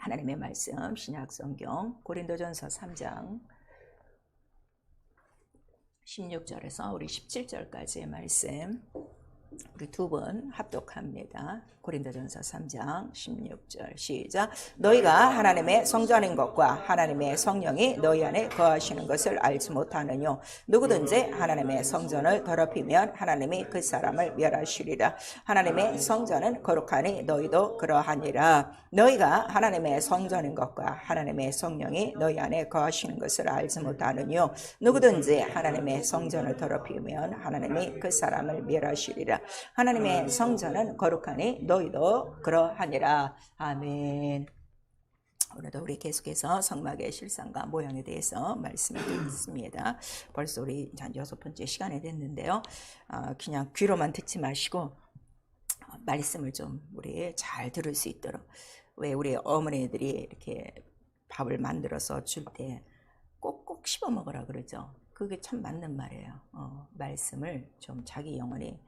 하나님의 말씀 신약성경 고린도전서 3장 16절에서 우리 17절까지의 말씀 우리 두 번 합독합니다. 고린도전서 3장 16절 시작. 너희가 하나님의 성전인 것과 하나님의 성령이 너희 안에 거하시는 것을 알지 못하느뇨. 누구든지 하나님의 성전을 더럽히면 하나님이 그 사람을 멸하시리라. 하나님의 성전은 거룩하니 너희도 그러하니라. 너희가 하나님의 성전인 것과 하나님의 성령이 너희 안에 거하시는 것을 알지 못하느뇨. 누구든지 하나님의 성전을 더럽히면 하나님이 그 사람을 멸하시리라. 하나님의 성전은 거룩하니 너희도 그러하니라. 아멘. 오늘도 우리 계속해서 성막의 실상과 모양에 대해서 말씀을 드리겠습니다. 벌써 우리 한 6번째 시간이 됐는데요. 그냥 귀로만 듣지 마시고 말씀을 좀 우리 잘 들을 수 있도록, 왜 우리 어머니들이 이렇게 밥을 만들어서 줄 때 꼭꼭 씹어 먹으라 그러죠. 그게 참 맞는 말이에요. 말씀을 좀 자기 영혼이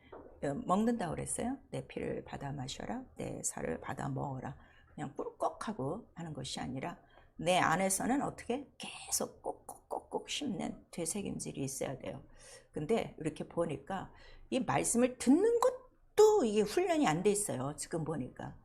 먹는다고 그랬어요. 내 피를 받아 마셔라, 내 살을 받아 먹어라. 그냥 꿀꺽하고 하는 것이 아니라 내 안에서는 어떻게 계속 꼭꼭 씹는 되새김질이 있어야 돼요. 근데 이렇게 보니까 이 말씀을 듣는 것도 이게 훈련이 안 돼 있어요. 지금 보니까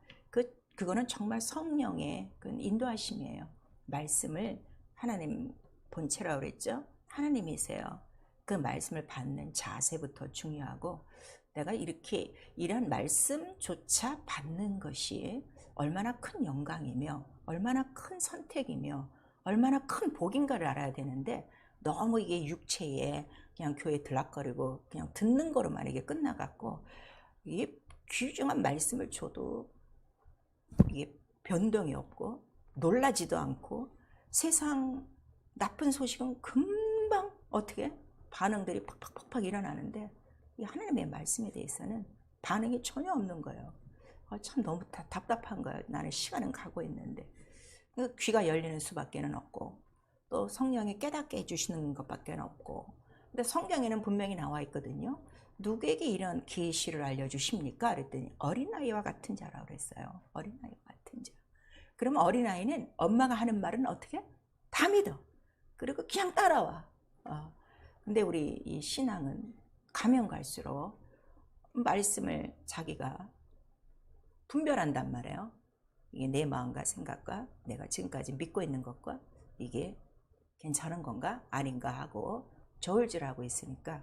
그거는 정말 성령의 그 인도하심이에요. 말씀을 하나님 본체라고 그랬죠. 하나님이세요. 그 말씀을 받는 자세부터 중요하고, 내가 이렇게 이런 말씀조차 받는 것이 얼마나 큰 영광이며 얼마나 큰 선택이며 얼마나 큰 복인가를 알아야 되는데, 너무 이게 육체에 그냥 교회 들락거리고 그냥 듣는 거로만 이게 끝나갖고, 이게 귀중한 말씀을 줘도 이게 변동이 없고 놀라지도 않고, 세상 나쁜 소식은 금방 어떻게 반응들이 팍팍팍팍 일어나는데, 이 하나님의 말씀에 대해서는 반응이 전혀 없는 거예요. 참 너무 답답한 거예요. 나는 시간은 가고 있는데. 귀가 열리는 수밖에는 없고, 또 성령이 깨닫게 해주시는 것밖에 없고. 근데 성경에는 분명히 나와 있거든요. 누구에게 이런 계시를 알려주십니까? 그랬더니 어린아이와 같은 자라고 그랬어요. 어린아이와 같은 자. 그러면 어린아이는 엄마가 하는 말은 어떻게? 다 믿어. 그리고 그냥 따라와. 근데 우리 이 신앙은 가면 갈수록 말씀을 자기가 분별한단 말이에요. 이게 내 마음과 생각과 내가 지금까지 믿고 있는 것과 이게 괜찮은 건가 아닌가 하고 저울질하고 있으니까,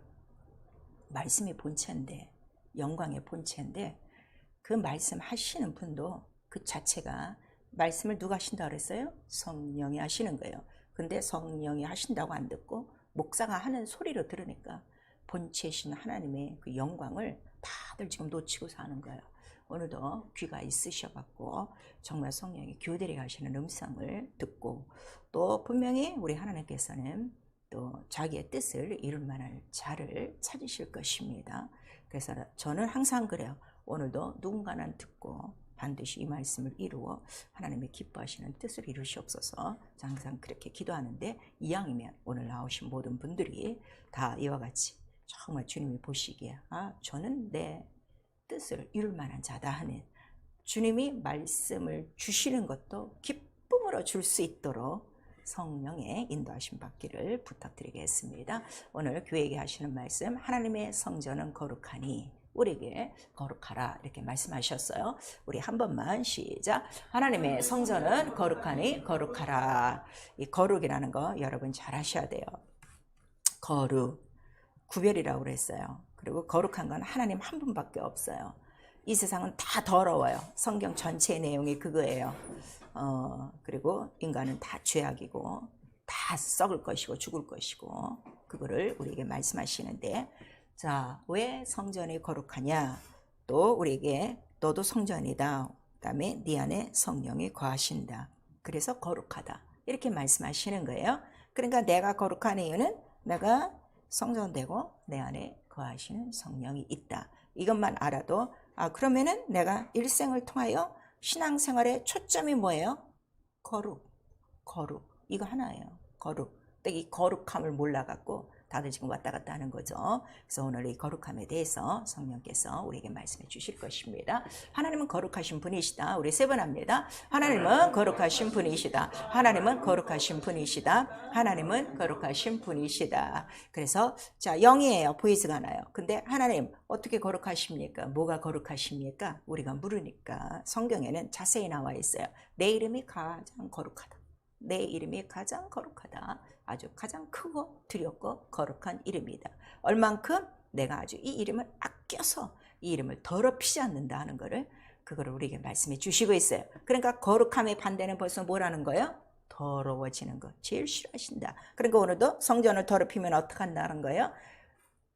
말씀이 본체인데, 영광의 본체인데, 그 말씀 하시는 분도 그 자체가, 말씀을 누가 하신다고 그랬어요? 성령이 하시는 거예요. 근데 성령이 하신다고 안 듣고 목사가 하는 소리로 들으니까 본체이신 하나님의 그 영광을 다들 지금 놓치고 사는 거예요. 오늘도 귀가 있으셔갖고 정말 성령이 교대리 하시는 음성을 듣고, 또 분명히 우리 하나님께서는 또 자기의 뜻을 이룰 만한 자를 찾으실 것입니다. 그래서 저는 항상 그래요. 오늘도 누군가는 듣고 반드시 이 말씀을 이루어 하나님의 기뻐하시는 뜻을 이루시옵소서. 항상 그렇게 기도하는데, 이왕이면 오늘 나오신 모든 분들이 다 이와 같이 정말 주님이 보시기에 저는 내 뜻을 이룰 만한 자다 하는, 주님이 말씀을 주시는 것도 기쁨으로 줄 수 있도록 성령의 인도하심 받기를 부탁드리겠습니다. 오늘 교회에게 하시는 말씀, 하나님의 성전은 거룩하니 우리에게 거룩하라, 이렇게 말씀하셨어요. 우리 한 번만 시작. 하나님의 성전은 거룩하니 거룩하라. 이 거룩이라는 거 여러분 잘 하셔야 돼요. 거룩, 구별이라고 그랬어요. 그리고 거룩한 건 하나님 한 분밖에 없어요. 이 세상은 다 더러워요. 성경 전체의 내용이 그거예요. 그리고 인간은 다 죄악이고 다 썩을 것이고 죽을 것이고, 그거를 우리에게 말씀하시는데, 자, 왜 성전이 거룩하냐? 또 우리에게 너도 성전이다. 그 다음에 네 안에 성령이 거하신다. 그래서 거룩하다, 이렇게 말씀하시는 거예요. 그러니까 내가 거룩한 이유는 내가 성전되고 내 안에 거하시는 성령이 있다. 이것만 알아도, 그러면은 내가 일생을 통하여 신앙생활의 초점이 뭐예요? 거룩. 이거 하나예요. 거룩. 이 거룩함을 몰라갖고 다들 지금 왔다 갔다 하는 거죠. 그래서 오늘 이 거룩함에 대해서 성령께서 우리에게 말씀해 주실 것입니다. 하나님은 거룩하신 분이시다. 우리 세 번 합니다. 하나님은 거룩하신 분이시다. 하나님은 거룩하신 분이시다. 하나님은 거룩하신 분이시다. 그래서 자, 0이에요. 보이지가 않아요. 근데 하나님 어떻게 거룩하십니까? 뭐가 거룩하십니까? 우리가 물으니까 성경에는 자세히 나와 있어요. 내 이름이 가장 거룩하다. 내 이름이 가장 거룩하다. 아주 가장 크고 두렵고 거룩한 이름이다. 얼만큼 내가 아주 이 이름을 아껴서 이 이름을 더럽히지 않는다 하는 거를 그거를 우리에게 말씀해 주시고 있어요. 그러니까 거룩함의 반대는 벌써 뭐라는 거예요? 더러워지는 거. 제일 싫어하신다. 그러니까 오늘도 성전을 더럽히면 어떻게 한다는 거예요?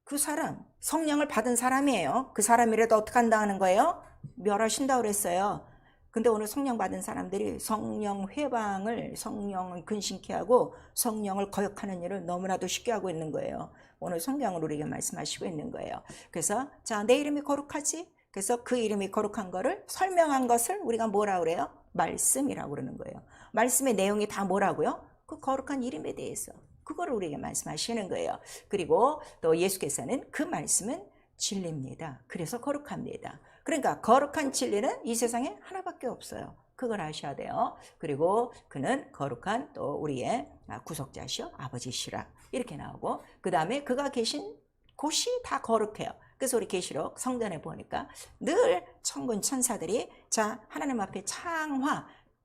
그 사람, 성령을 받은 사람이에요. 그 사람이라도 어떻게 한다 하는 거예요? 멸하신다 그랬어요. 근데 오늘 성령 받은 사람들이 성령 회방을 성령을 근심케 하고 성령을 거역하는 일을 너무나도 쉽게 하고 있는 거예요. 오늘 성경을 우리에게 말씀하시고 있는 거예요. 그래서 자, 내 이름이 거룩하지? 그래서 그 이름이 거룩한 거를 설명한 것을 우리가 뭐라 그래요? 말씀이라고 그러는 거예요. 말씀의 내용이 다 뭐라고요? 그 거룩한 이름에 대해서. 그거를 우리에게 말씀하시는 거예요. 그리고 또 예수께서는 그 말씀은 진리입니다. 그래서 거룩합니다. 그러니까 거룩한 진리는 이 세상에 하나밖에 없어요. 그걸 아셔야 돼요. 그리고 그는 거룩한 또 우리의 구속자시오 아버지시라 이렇게 나오고 그 다음에 그가 계신 곳이 다 거룩해요. 그래서 우리 계시록 성전에 보니까 늘 천군 천사들이 자 하나님 앞에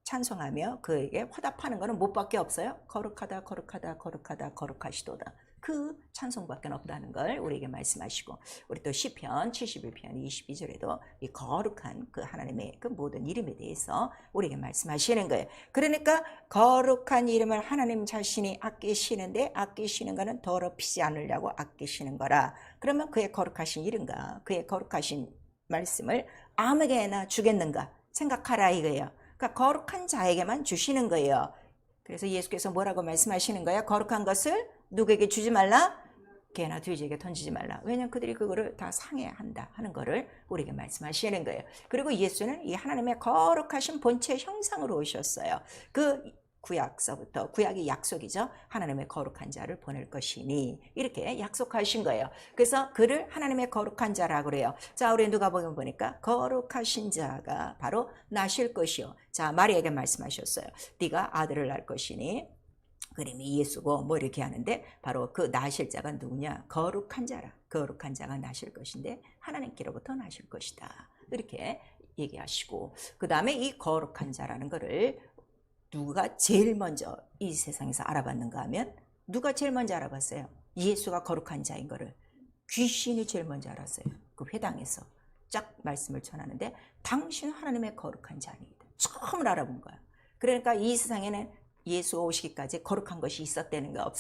찬송하며 그에게 화답하는 것은 뭐밖에 없어요? 거룩하다 거룩하다 거룩하다 거룩하시도다. 그 찬송밖에 없다는 걸 우리에게 말씀하시고 우리 또 시편 71편 22절에도 이 거룩한 그 하나님의 그 모든 이름에 대해서 우리에게 말씀하시는 거예요. 그러니까 거룩한 이름을 하나님 자신이 아끼시는데 아끼시는 것은 더럽히지 않으려고 아끼시는 거라. 그러면 그의 거룩하신 이름과 그의 거룩하신 말씀을 아무에게나 주겠는가 생각하라 이거예요. 그러니까 거룩한 자에게만 주시는 거예요. 그래서 예수께서 뭐라고 말씀하시는 거야? 거룩한 것을 누구에게 주지 말라? 개나 돼지에게 던지지 말라. 왜냐하면 그들이 그거를 다 상해한다 하는 거를 우리에게 말씀하시는 거예요. 그리고 예수는 이 하나님의 거룩하신 본체 형상으로 오셨어요. 그 구약서부터 구약이 약속이죠. 하나님의 거룩한 자를 보낼 것이니 이렇게 약속하신 거예요. 그래서 그를 하나님의 거룩한 자라고 그래요. 자, 우리 누가복음 보니까 거룩하신 자가 바로 나실 것이요. 자, 마리아에게 말씀하셨어요. 네가 아들을 낳을 것이니 그 이름이 예수고 뭐 이렇게 하는데 바로 그 나실 자가 누구냐? 거룩한 자라. 거룩한 자가 나실 것인데 하나님께로부터 나실 것이다. 이렇게 얘기하시고 그 다음에 이 거룩한 자라는 거를 누가 제일 먼저 이 세상에서 알아봤는가 하면 누가 제일 먼저 알아봤어요? 예수가 거룩한 자인 거를 귀신이 제일 먼저 알았어요. 그 회당에서 쫙 말씀을 전하는데 당신 하나님의 거룩한 자입니다. 처음으로 알아본 거예요. 그러니까 이 세상에는 예수가 오시기까지 거룩한 것이 있었다는 거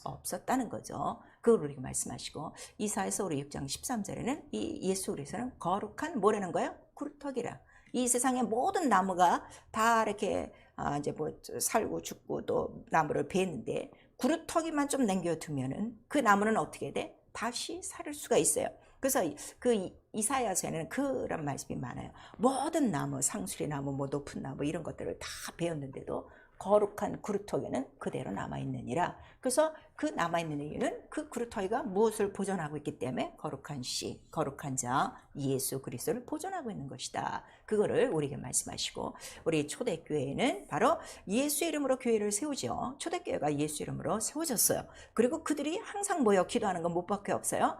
없었다는 거죠. 그걸 우리가 말씀하시고 이사야서 우리 6장 13절에는 이 예수 그리스도는 거룩한 뭐라는 거예요? 구루터기라. 이 세상의 모든 나무가 다 이렇게 이제 뭐 살고 죽고 또 나무를 베는데 구루터기만 좀 남겨두면은 그 나무는 어떻게 돼? 다시 살 수가 있어요. 그래서 그 이사야서에는 그런 말씀이 많아요. 모든 나무, 상수리 나무, 뭐 높은 나무 이런 것들을 다 베었는데도 거룩한 구루터기는 그대로 남아있느니라. 그래서 그 남아있는 이유는 그 구루터기가 무엇을 보존하고 있기 때문에 거룩한 씨, 거룩한 자 예수 그리스도를 보존하고 있는 것이다. 그거를 우리에게 말씀하시고 우리 초대교회는 바로 예수 이름으로 교회를 세우죠. 초대교회가 예수 이름으로 세워졌어요. 그리고 그들이 항상 모여 기도하는 건 뭐밖에 없어요?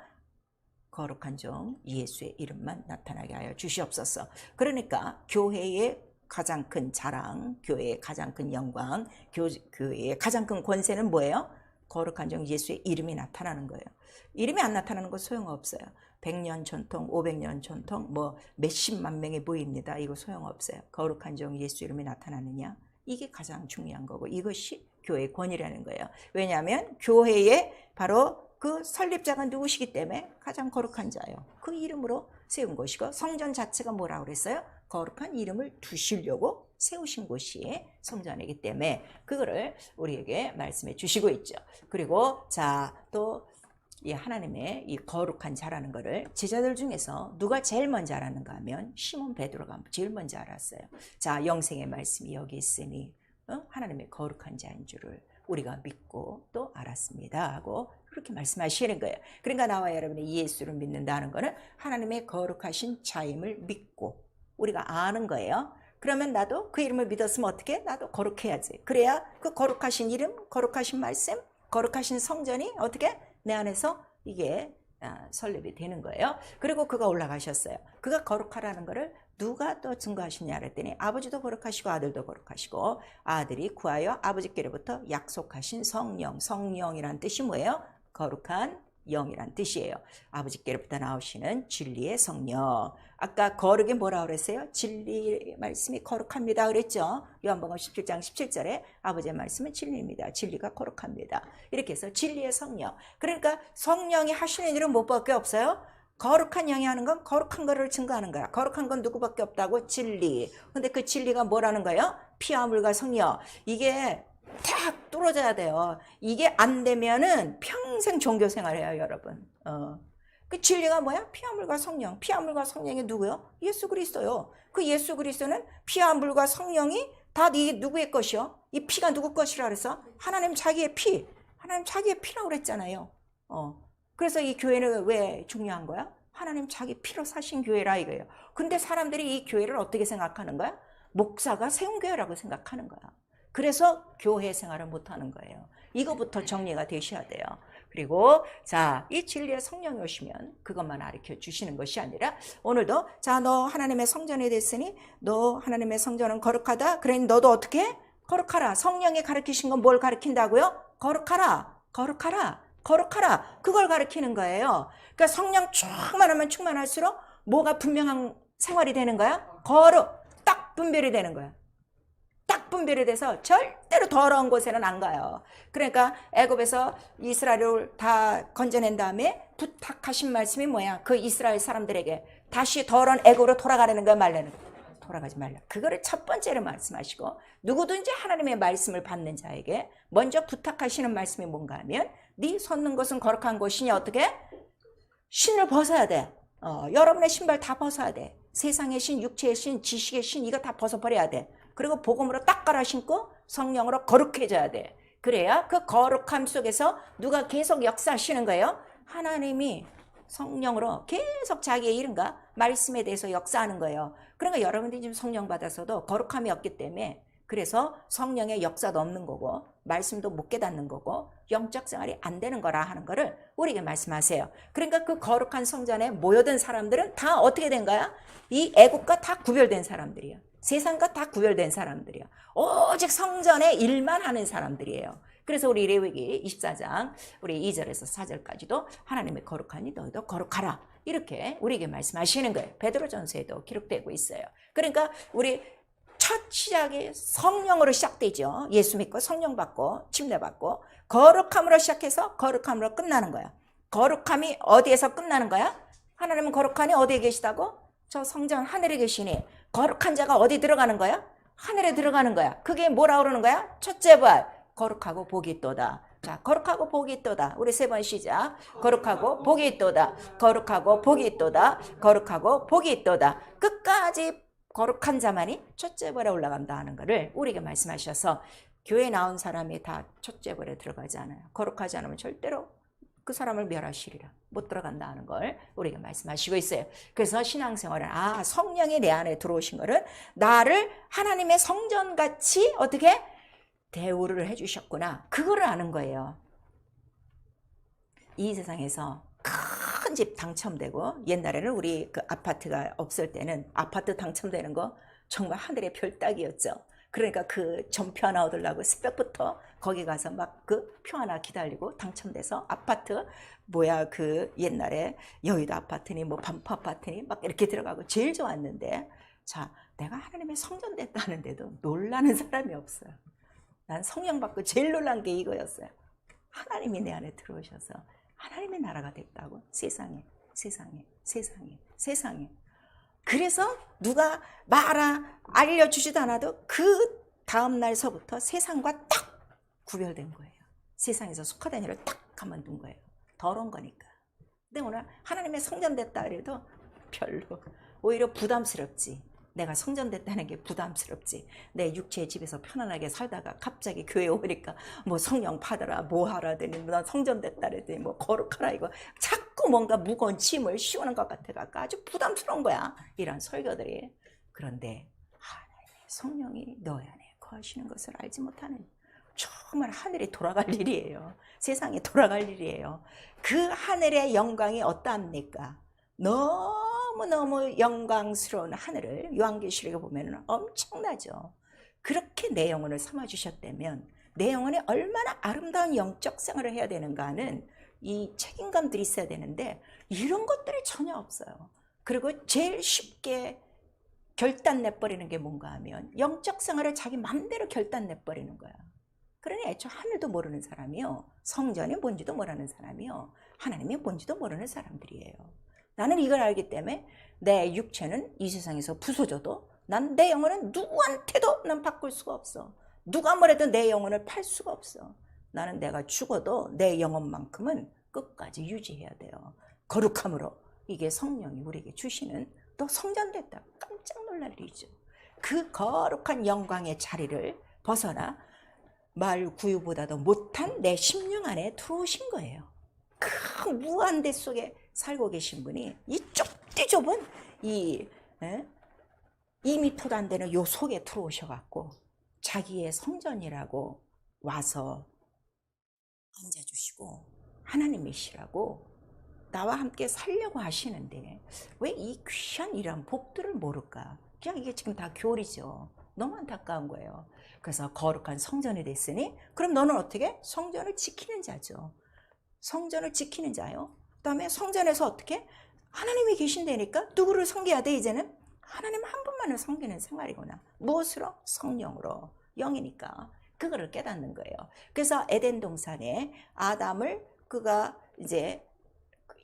거룩한 종 예수의 이름만 나타나게 하여 주시옵소서. 그러니까 교회의 가장 큰 자랑, 교회의 가장 큰 영광, 교회의 가장 큰 권세는 뭐예요? 거룩한 종 예수의 이름이 나타나는 거예요. 이름이 안 나타나는 거 소용없어요. 100년 전통, 500년 전통, 뭐 몇십만 명이 모입니다. 이거 소용없어요. 거룩한 종 예수 이름이 나타나느냐? 이게 가장 중요한 거고 이것이 교회의 권위라는 거예요. 왜냐하면 교회의 바로 그 설립자가 누구시기 때문에 가장 거룩한 자예요. 그 이름으로 세운 것이고 성전 자체가 뭐라고 그랬어요? 거룩한 이름을 두시려고 세우신 곳이 성전이기 때문에 그거를 우리에게 말씀해 주시고 있죠. 그리고 자, 또 이 하나님의 이 거룩한 자라는 거를 제자들 중에서 누가 제일 먼저 알았는가 하면 시몬 베드로가 제일 먼저 알았어요. 자, 영생의 말씀이 여기 있으니 하나님의 거룩한 자인 줄을 우리가 믿고 또 알았습니다 하고 그렇게 말씀하시는 거예요. 그러니까 나와 여러분이 예수를 믿는다는 거는 하나님의 거룩하신 자임을 믿고 우리가 아는 거예요. 그러면 나도 그 이름을 믿었으면 어떻게? 나도 거룩해야지. 그래야 그 거룩하신 이름, 거룩하신 말씀, 거룩하신 성전이 어떻게? 내 안에서 이게 설립이 되는 거예요. 그리고 그가 올라가셨어요. 그가 거룩하라는 거를 누가 또 증거하시냐 그랬더니 아버지도 거룩하시고 아들도 거룩하시고 아들이 구하여 아버지께로부터 약속하신 성령. 성령이란 뜻이 뭐예요? 거룩한 영이란 뜻이에요. 아버지께로부터 나오시는 진리의 성령. 아까 거룩이 뭐라고 그랬어요? 진리 말씀이 거룩합니다 그랬죠. 요한복음 17장 17절에 아버지의 말씀은 진리입니다. 진리가 거룩합니다. 이렇게 해서 진리의 성령. 그러니까 성령이 하시는 일은 뭐밖에 없어요? 거룩한 영이 하는 건 거룩한 거를 증거하는 거야. 거룩한 건 누구밖에 없다고? 진리. 근데 그 진리가 뭐라는 거예요? 피와 물과 성령. 이게 탁 뚫어져야 돼요. 이게 안 되면은 평생 종교 생활해요, 여러분. 그 진리가 뭐야? 피와 물과 성령. 피와 물과 성령이 누구요? 예수 그리스도요. 그 예수 그리스도는 피와 물과 성령이 다 누구의 것이요? 이 피가 누구 것이라 그래서? 하나님 자기의 피. 하나님 자기의 피라고 그랬잖아요. 그래서 이 교회는 왜 중요한 거야? 하나님 자기 피로 사신 교회라 이거예요. 근데 사람들이 이 교회를 어떻게 생각하는 거야? 목사가 세운 교회라고 생각하는 거야. 그래서 교회 생활을 못하는 거예요. 이거부터 정리가 되셔야 돼요. 그리고 자, 이 진리의 성령이 오시면 그것만 가르쳐 주시는 것이 아니라 오늘도 자, 너 하나님의 성전이 됐으니 너 하나님의 성전은 거룩하다. 그러니 너도 어떻게? 거룩하라. 성령이 가르치신 건 뭘 가르친다고요? 거룩하라. 거룩하라. 거룩하라. 그걸 가르치는 거예요. 그러니까 성령 충만하면 충만할수록 뭐가 분명한 생활이 되는 거야? 거룩. 딱 분별이 되는 거야. 딱 분별이 돼서 절대로 더러운 곳에는 안 가요. 그러니까 애굽에서 이스라엘을 다 건져낸 다음에 부탁하신 말씀이 뭐야? 그 이스라엘 사람들에게 다시 더러운 애굽으로 돌아가라는 거야, 말라는 거야. 돌아가지 말라. 그거를 첫 번째로 말씀하시고 누구든지 하나님의 말씀을 받는 자에게 먼저 부탁하시는 말씀이 뭔가 하면 네 섰는 것은 거룩한 곳이니 어떻게? 신을 벗어야 돼. 여러분의 신발 다 벗어야 돼. 세상의 신, 육체의 신, 지식의 신 이거 다 벗어버려야 돼. 그리고 복음으로 딱 갈아 신고 성령으로 거룩해져야 돼. 그래야 그 거룩함 속에서 누가 계속 역사하시는 거예요? 하나님이 성령으로 계속 자기의 이름과 말씀에 대해서 역사하는 거예요. 그러니까 여러분들이 지금 성령 받아서도 거룩함이 없기 때문에 그래서 성령의 역사도 없는 거고 말씀도 못 깨닫는 거고 영적 생활이 안 되는 거라 하는 거를 우리에게 말씀하세요. 그러니까 그 거룩한 성전에 모여든 사람들은 다 어떻게 된 거야? 이 애국과 다 구별된 사람들이야. 세상과 다 구별된 사람들이야. 오직 성전의 일만 하는 사람들이에요. 그래서 우리 레위기 24장 우리 2절에서 4절까지도 하나님의 거룩하니 너희도 거룩하라. 이렇게 우리에게 말씀하시는 거예요. 베드로전서에도 기록되고 있어요. 그러니까 우리 첫 시작이 성령으로 시작되죠. 예수 믿고 성령 받고 침례 받고 거룩함으로 시작해서 거룩함으로 끝나는 거야. 거룩함이 어디에서 끝나는 거야? 하나님은 거룩하니 어디에 계시다고? 저 성전 하늘에 계시니 거룩한 자가 어디 들어가는 거야? 하늘에 들어가는 거야. 그게 뭐라 그러는 거야? 첫째 부활. 거룩하고 복이 있도다. 자, 거룩하고 복이 있도다. 우리 세 번 시작. 거룩하고 복이 있도다. 거룩하고 복이 있도다. 거룩하고 복이 있도다. 끝까지 거룩한 자만이 첫째 벌에 올라간다 하는 것을 우리에게 말씀하셔서 교회에 나온 사람이 다 첫째 벌에 들어가지 않아요. 거룩하지 않으면 절대로 그 사람을 멸하시리라. 못 들어간다 하는 걸 우리에게 말씀하시고 있어요. 그래서 신앙생활은 성령이 내 안에 들어오신 거를 나를 하나님의 성전같이 어떻게 대우를 해주셨구나. 그거를 아는 거예요. 이 세상에서 큰 집 당첨되고 옛날에는 우리 그 아파트가 없을 때는 아파트 당첨되는 거 정말 하늘의 별 따기였죠. 그러니까 그 전표 하나 얻으려고 새벽부터 거기 가서 막 그 표 하나 기다리고 당첨돼서 아파트 뭐야 그 옛날에 여의도 아파트니 뭐 반포 아파트니 막 이렇게 들어가고 제일 좋았는데 자 내가 하나님의 성전 됐다는데도 놀라는 사람이 없어요. 난 성령 받고 제일 놀란 게 이거였어요. 하나님이 내 안에 들어오셔서 하나님의 나라가 됐다고. 세상에. 그래서 누가 알려주지도 않아도 그 다음날서부터 세상과 딱 구별된 거예요. 세상에서 속하던 일을 딱 가만둔 거예요. 더러운 거니까. 근데 오늘 하나님의 성전 됐다 그래도 별로 오히려 부담스럽지. 내가 성전됐다는 게 부담스럽지. 내 육체의 집에서 편안하게 살다가 갑자기 교회 오니까 뭐 성령 받아라 뭐 하라더니 난 성전됐다더니 뭐 거룩하라 이거 자꾸 뭔가 무거운 짐을 씌우는 것 같아가 아주 부담스러운 거야. 이런 설교들이. 그런데 성령이 너희 안에 거하시는 것을 알지 못하는 정말 하늘이 돌아갈 일이에요. 세상이 돌아갈 일이에요. 그 하늘의 영광이 어떠합니까? 너무너무 영광스러운 하늘을 요한계시록에 보면 엄청나죠. 그렇게 내 영혼을 삼아주셨다면 내 영혼이 얼마나 아름다운 영적 생활을 해야 되는가는 이 책임감들이 있어야 되는데 이런 것들이 전혀 없어요. 그리고 제일 쉽게 결단 내버리는 게 뭔가 하면 영적 생활을 자기 맘대로 결단 내버리는 거야. 그러니 애초에 하늘도 모르는 사람이요, 성전이 뭔지도 모르는 사람이요, 하나님이 뭔지도 모르는 사람들이에요. 나는 이걸 알기 때문에 내 육체는 이 세상에서 부서져도 난 내 영혼은 누구한테도 난 바꿀 수가 없어. 누가 뭐래도 내 영혼을 팔 수가 없어. 나는 내가 죽어도 내 영혼만큼은 끝까지 유지해야 돼요. 거룩함으로. 이게 성령이 우리에게 주시는, 또 성전됐다 깜짝 놀랄 일이죠. 그 거룩한 영광의 자리를 벗어나 말 구유보다도 못한 내 심령 안에 들어오신 거예요. 그 무한대 속에 살고 계신 분이 이 좁디 좁은 이 2미터도 안 되는 요 속에 들어오셔갖고 자기의 성전이라고 와서 앉아주시고 하나님이시라고 나와 함께 살려고 하시는데 왜 이 귀한 이런 복들을 모를까? 그냥 이게 지금 다 교리죠. 너무 안타까운 거예요. 그래서 거룩한 성전이 됐으니 그럼 너는 어떻게? 성전을 지키는 자죠. 성전을 지키는 자요. 그 다음에 성전에서 어떻게? 하나님이 계신다니까 누구를 섬겨야 돼? 이제는 하나님 한 분만을 섬기는 생활이구나. 무엇으로? 성령으로. 영이니까 그거를 깨닫는 거예요. 그래서 에덴 동산에 아담을 그가 이제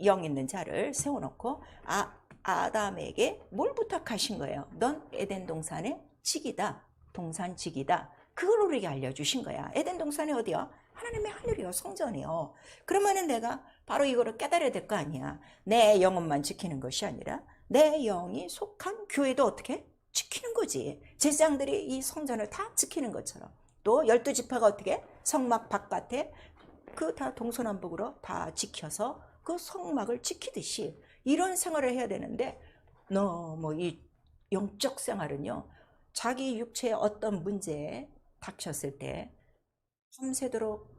영 있는 자를 세워놓고 아담에게 뭘 부탁하신 거예요? 넌 에덴 동산의 직이다. 동산 직이다. 그걸 우리에게 알려주신 거야. 에덴 동산이 어디야? 하나님의 하늘이요, 성전이요. 그러면은 내가 바로 이거를 깨달아야 될 거 아니야. 내 영혼만 지키는 것이 아니라 내 영이 속한 교회도 어떻게? 지키는 거지. 제사장들이 이 성전을 다 지키는 것처럼. 또 12지파가 어떻게? 성막 바깥에 그 다 동서남북으로 다 지켜서 그 성막을 지키듯이 이런 생활을 해야 되는데 너무 이 영적 생활은요, 자기 육체에 어떤 문제에 닥쳤을 때 밤새도록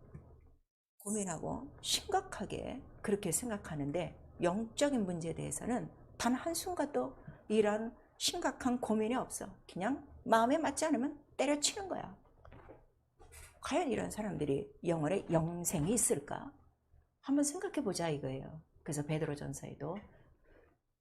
고민하고 심각하게 그렇게 생각하는데 영적인 문제에 대해서는 단 한순간도 이런 심각한 고민이 없어. 그냥 마음에 맞지 않으면 때려치는 거야. 과연 이런 사람들이 영혼에 영생이 있을까? 한번 생각해 보자 이거예요. 그래서 베드로전서에도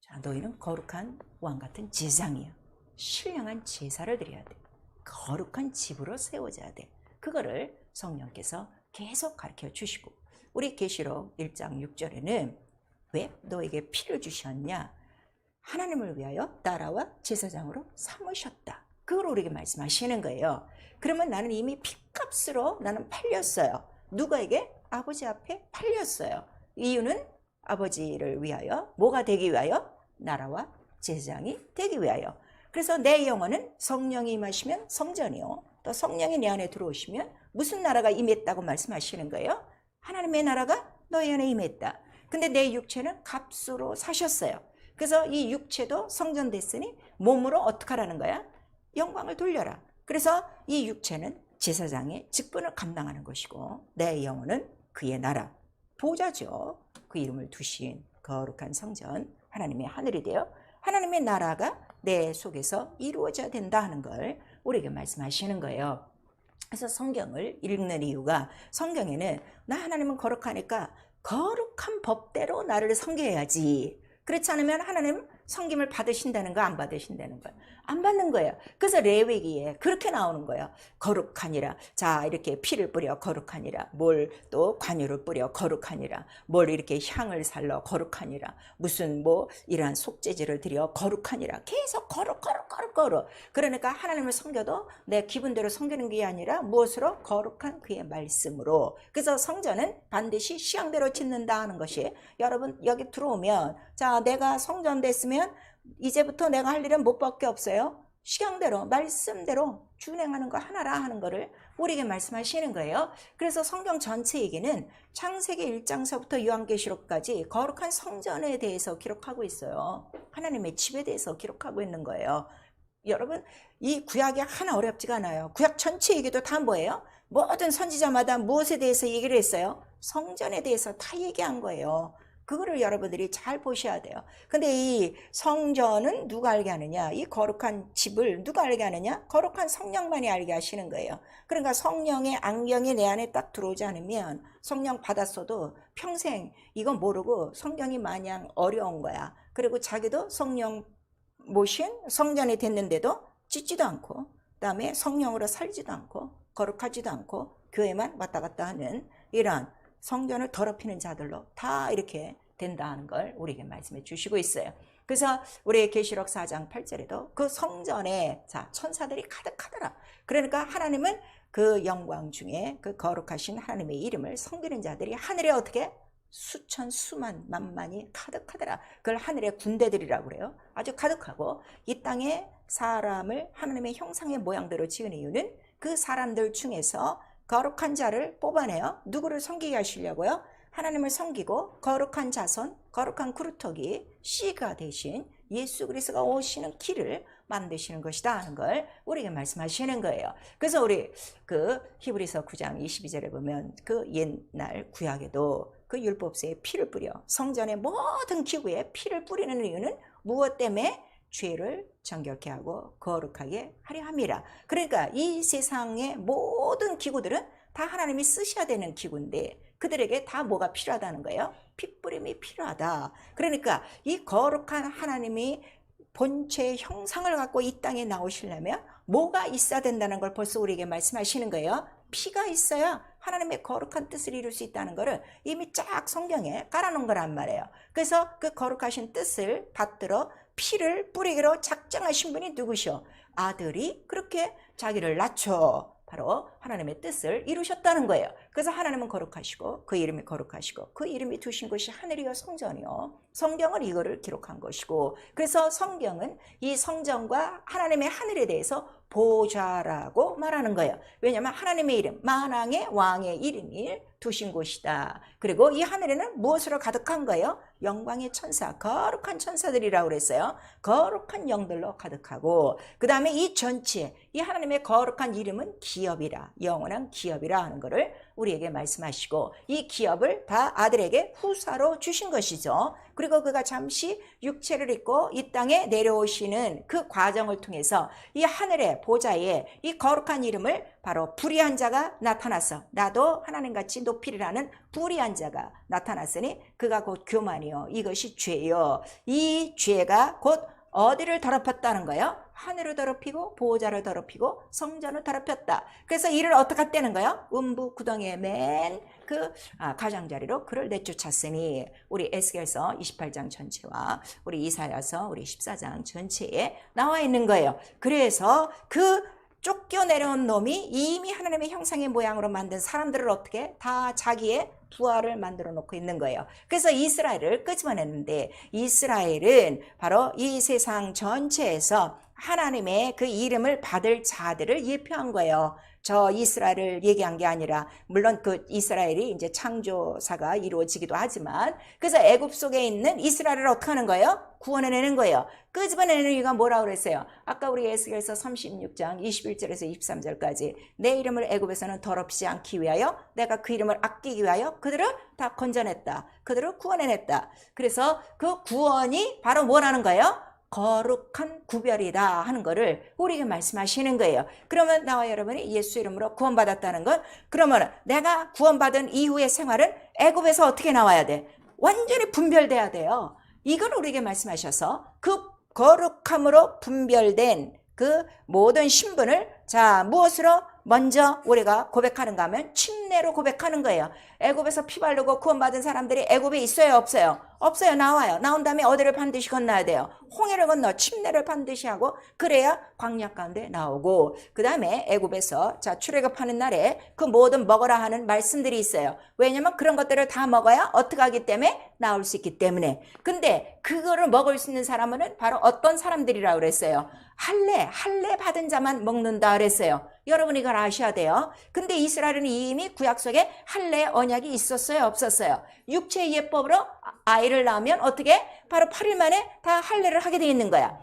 자, 너희는 거룩한 왕같은 제사장이야. 신령한 제사를 드려야 돼. 거룩한 집으로 세워져야 돼. 그거를 성령께서 계속 가르쳐 주시고, 우리 계시록 1장 6절에는 왜 너에게 피를 주셨냐? 하나님을 위하여 나라와 제사장으로 삼으셨다. 그걸 우리에게 말씀하시는 거예요. 그러면 나는 이미 피값으로 나는 팔렸어요. 누구에게? 아버지 앞에 팔렸어요. 이유는 아버지를 위하여, 뭐가 되기 위하여? 나라와 제사장이 되기 위하여. 그래서 내 영혼은 성령이 임하시면 성전이요, 또 성령이 내 안에 들어오시면 무슨 나라가 임했다고 말씀하시는 거예요? 하나님의 나라가 너희 안에 임했다. 근데 내 육체는 값으로 사셨어요. 그래서 이 육체도 성전 됐으니 몸으로 어떻게 하라는 거야? 영광을 돌려라. 그래서 이 육체는 제사장의 직분을 감당하는 것이고 내 영혼은 그의 나라, 보좌죠. 그 이름을 두신 거룩한 성전, 하나님의 하늘이 되어 하나님의 나라가 내 속에서 이루어져야 된다 하는 걸 우리에게 말씀하시는 거예요. 그래서 성경을 읽는 이유가, 성경에는 나 하나님은 거룩하니까 거룩한 법대로 나를 섬겨야지, 그렇지 않으면 하나님 섬김을 받으신다는 거, 안 받으신다는 거예요? 안 받는 거예요. 그래서 레위기에 그렇게 나오는 거예요. 거룩하니라. 자, 이렇게 피를 뿌려 거룩하니라. 뭘 또 관유를 뿌려 거룩하니라. 뭘 이렇게 향을 살러 거룩하니라. 무슨 뭐 이러한 속죄제를 드려 거룩하니라. 계속 거룩. 그러니까 하나님을 섬겨도 내 기분대로 섬기는 게 아니라 무엇으로? 거룩한 그의 말씀으로. 그래서 성전은 반드시 시향대로 짓는다 하는 것이, 여러분 여기 들어오면 자, 내가 성전 됐으면 이제부터 내가 할 일은 뭐밖에 없어요. 식양대로 말씀대로 준행하는 거 하나라 하는 거를 우리에게 말씀하시는 거예요. 그래서 성경 전체 얘기는 창세기 1장서부터 요한계시록까지 거룩한 성전에 대해서 기록하고 있어요. 하나님의 집에 대해서 기록하고 있는 거예요. 여러분, 이 구약이 하나 어렵지가 않아요. 구약 전체 얘기도 다 뭐예요? 모든 선지자마다 무엇에 대해서 얘기를 했어요? 성전에 대해서 다 얘기한 거예요. 그거를 여러분들이 잘 보셔야 돼요. 근데 이 성전은 누가 알게 하느냐? 이 거룩한 집을 누가 알게 하느냐? 거룩한 성령만이 알게 하시는 거예요. 그러니까 성령의 안경이 내 안에 딱 들어오지 않으면 성령 받았어도 평생 이거 모르고 성경이 마냥 어려운 거야. 그리고 자기도 성령 모신 성전이 됐는데도 찢지도 않고, 그다음에 성령으로 살지도 않고 거룩하지도 않고 교회만 왔다 갔다 하는 이런 성전을 더럽히는 자들로 다 이렇게 된다는 걸 우리에게 말씀해 주시고 있어요. 그래서 우리 계시록 4장 8절에도 그 성전에 천사들이 가득하더라. 그러니까 하나님은 그 영광 중에 그 거룩하신 하나님의 이름을 섬기는 자들이 하늘에 어떻게 수천 수만 만만이 가득하더라. 그걸 하늘의 군대들이라고 그래요. 아주 가득하고 이 땅에 사람을 하나님의 형상의 모양대로 지은 이유는 그 사람들 중에서 거룩한 자를 뽑아내요. 누구를 섬기게 하시려고요? 하나님을 섬기고 거룩한 자손, 거룩한 그루터기 씨가 대신 예수 그리스도가 오시는 길을 만드시는 것이다 하는 걸 우리에게 말씀하시는 거예요. 그래서 우리 그 히브리서 9장 22절에 보면 그 옛날 구약에도 그 율법서에 피를 뿌려 성전의 모든 기구에 피를 뿌리는 이유는 무엇 때문에? 죄를 정결케 하고 거룩하게 하려 함이라. 그러니까 이 세상의 모든 기구들은 다 하나님이 쓰셔야 되는 기구인데 그들에게 다 뭐가 필요하다는 거예요? 핏뿌림이 필요하다. 그러니까 이 거룩한 하나님이 본체의 형상을 갖고 이 땅에 나오시려면 뭐가 있어야 된다는 걸 벌써 우리에게 말씀하시는 거예요. 피가 있어야 하나님의 거룩한 뜻을 이룰 수 있다는 것을 이미 쫙 성경에 깔아놓은 거란 말이에요. 그래서 그 거룩하신 뜻을 받들어 피를 뿌리기로 작정하신 분이 누구시오? 아들이 그렇게 자기를 낮춰 바로 하나님의 뜻을 이루셨다는 거예요. 그래서 하나님은 거룩하시고 그 이름이 거룩하시고 그 이름이 두신 것이 하늘이요 성전이요. 성경은 이거를 기록한 것이고 그래서 성경은 이 성전과 하나님의 하늘에 대해서 보좌라고 말하는 거예요. 왜냐하면 하나님의 이름, 만왕의 왕의 이름이 두신 곳이다. 그리고 이 하늘에는 무엇으로 가득한 거예요? 영광의 천사, 거룩한 천사들이라고 그랬어요. 거룩한 영들로 가득하고 그 다음에 이 전체, 이 하나님의 거룩한 이름은 기업이라, 영원한 기업이라 하는 것을 우리에게 말씀하시고 이 기업을 다 아들에게 후사로 주신 것이죠. 그리고 그가 잠시 육체를 입고 이 땅에 내려오시는 그 과정을 통해서 이 하늘의 보좌에 이 거룩한 이름을 바로 불의한 자가 나타났어. 나도 하나님같이 높이를 하는 불의한 자가 나타났으니 그가 곧 교만이요 이것이 죄요. 이 죄가 곧 어디를 더럽혔다는 거예요? 하늘을 더럽히고 보호자를 더럽히고 성전을 더럽혔다. 그래서 이를 어떻게 했다는 거예요? 음부 구덩이에 맨 그 가장자리로 그를 내쫓았으니 우리 에스겔서 28장 전체와 우리 이사야서 우리 14장 전체에 나와 있는 거예요. 그래서 그 쫓겨내려온 놈이 이미 하나님의 형상의 모양으로 만든 사람들을 어떻게 다 자기의 부하를 만들어 놓고 있는 거예요. 그래서 이스라엘을 끄집어냈는데 이스라엘은 바로 이 세상 전체에서 하나님의 그 이름을 받을 자들을 예표한 거예요. 저 이스라엘을 얘기한 게 아니라 물론 그 이스라엘이 이제 창조사가 이루어지기도 하지만 그래서 애굽 속에 있는 이스라엘을 어떻게 하는 거예요? 구원해내는 거예요. 끄집어내는 이유가 뭐라고 그랬어요? 아까 우리 에스겔서 36장 21절에서 23절까지 내 이름을 애굽에서는 더럽히지 않기 위하여 내가 그 이름을 아끼기 위하여 그들을 다 건져냈다. 그들을 구원해냈다. 그래서 그 구원이 바로 뭐라는 거예요? 거룩한 구별이다 하는 거를 우리에게 말씀하시는 거예요. 그러면 나와 여러분이 예수 이름으로 구원받았다는 건 그러면 내가 구원받은 이후의 생활은 애굽에서 어떻게 나와야 돼? 완전히 분별돼야 돼요. 이걸 우리에게 말씀하셔서 그 거룩함으로 분별된 그 모든 신분을 자 무엇으로 먼저 우리가 고백하는가 하면 침례로 고백하는 거예요. 애굽에서 피 바르고 구원받은 사람들이 애굽에 있어요, 없어요? 없어요. 나와요. 나온 다음에 어디를 반드시 건너야 돼요? 홍해를 건너 침례를 반드시 하고 그래야 광야 가운데 나오고, 그 다음에 애굽에서 자 출애굽하는 날에 그 모든 먹어라 하는 말씀들이 있어요. 왜냐면 그런 것들을 다 먹어야 어떻게 하기 때문에 나올 수 있기 때문에. 근데 그거를 먹을 수 있는 사람은 바로 어떤 사람들이라고 그랬어요? 할례 받은 자만 먹는다 그랬어요. 여러분 이걸 아셔야 돼요. 근데 이스라엘은 이미 구약 속에 할례 언약이 있었어요, 없었어요? 육체의 예법으로 아이를 낳으면 어떻게? 바로 8일 만에 다 할례를 하게 돼 있는 거야.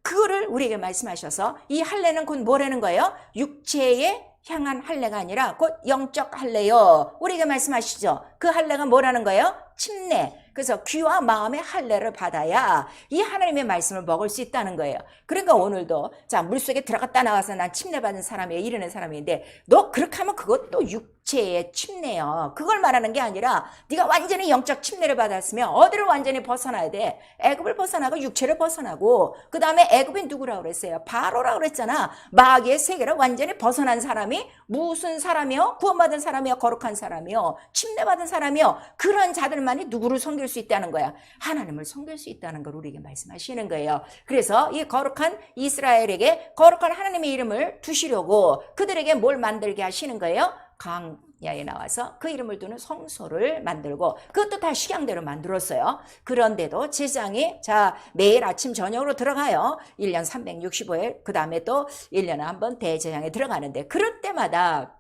그거를 우리에게 말씀하셔서 이 할례는 곧 뭐라는 거예요? 육체에 향한 할례가 아니라 곧 영적 할례요. 우리에게 말씀하시죠. 그 할례가 뭐라는 거예요? 침례. 그래서 귀와 마음의 할례를 받아야 이 하나님의 말씀을 먹을 수 있다는 거예요. 그러니까 오늘도 자 물속에 들어갔다 나와서 난 침례받은 사람이에요, 이러는 사람인데, 너 그렇게 하면 그것도 육체의 침례요. 그걸 말하는 게 아니라 네가 완전히 영적 침례를 받았으면 어디를 완전히 벗어나야 돼? 애굽을 벗어나고 육체를 벗어나고, 그 다음에 애굽이 누구라고 그랬어요? 바로라고 그랬잖아. 마귀의 세계를 완전히 벗어난 사람이 무슨 사람이요? 구원받은 사람이요? 거룩한 사람이요? 침례받은 사람이요? 그런 자들만이 누구를 섬길 수 있다는 거야? 하나님을 섬길 수 있다는 걸 우리에게 말씀하시는 거예요. 그래서 이 거룩한 이스라엘에게 거룩한 하나님의 이름을 두시려고 그들에게 뭘 만들게 하시는 거예요? 광야에 나와서 그 이름을 두는 성소를 만들고, 그것도 다 식양대로 만들었어요. 그런데도 제사장이 자 매일 아침 저녁으로 들어가요. 1년 365일, 그 다음에 또 1년에 한 번 대제사장에 들어가는데, 그럴 때마다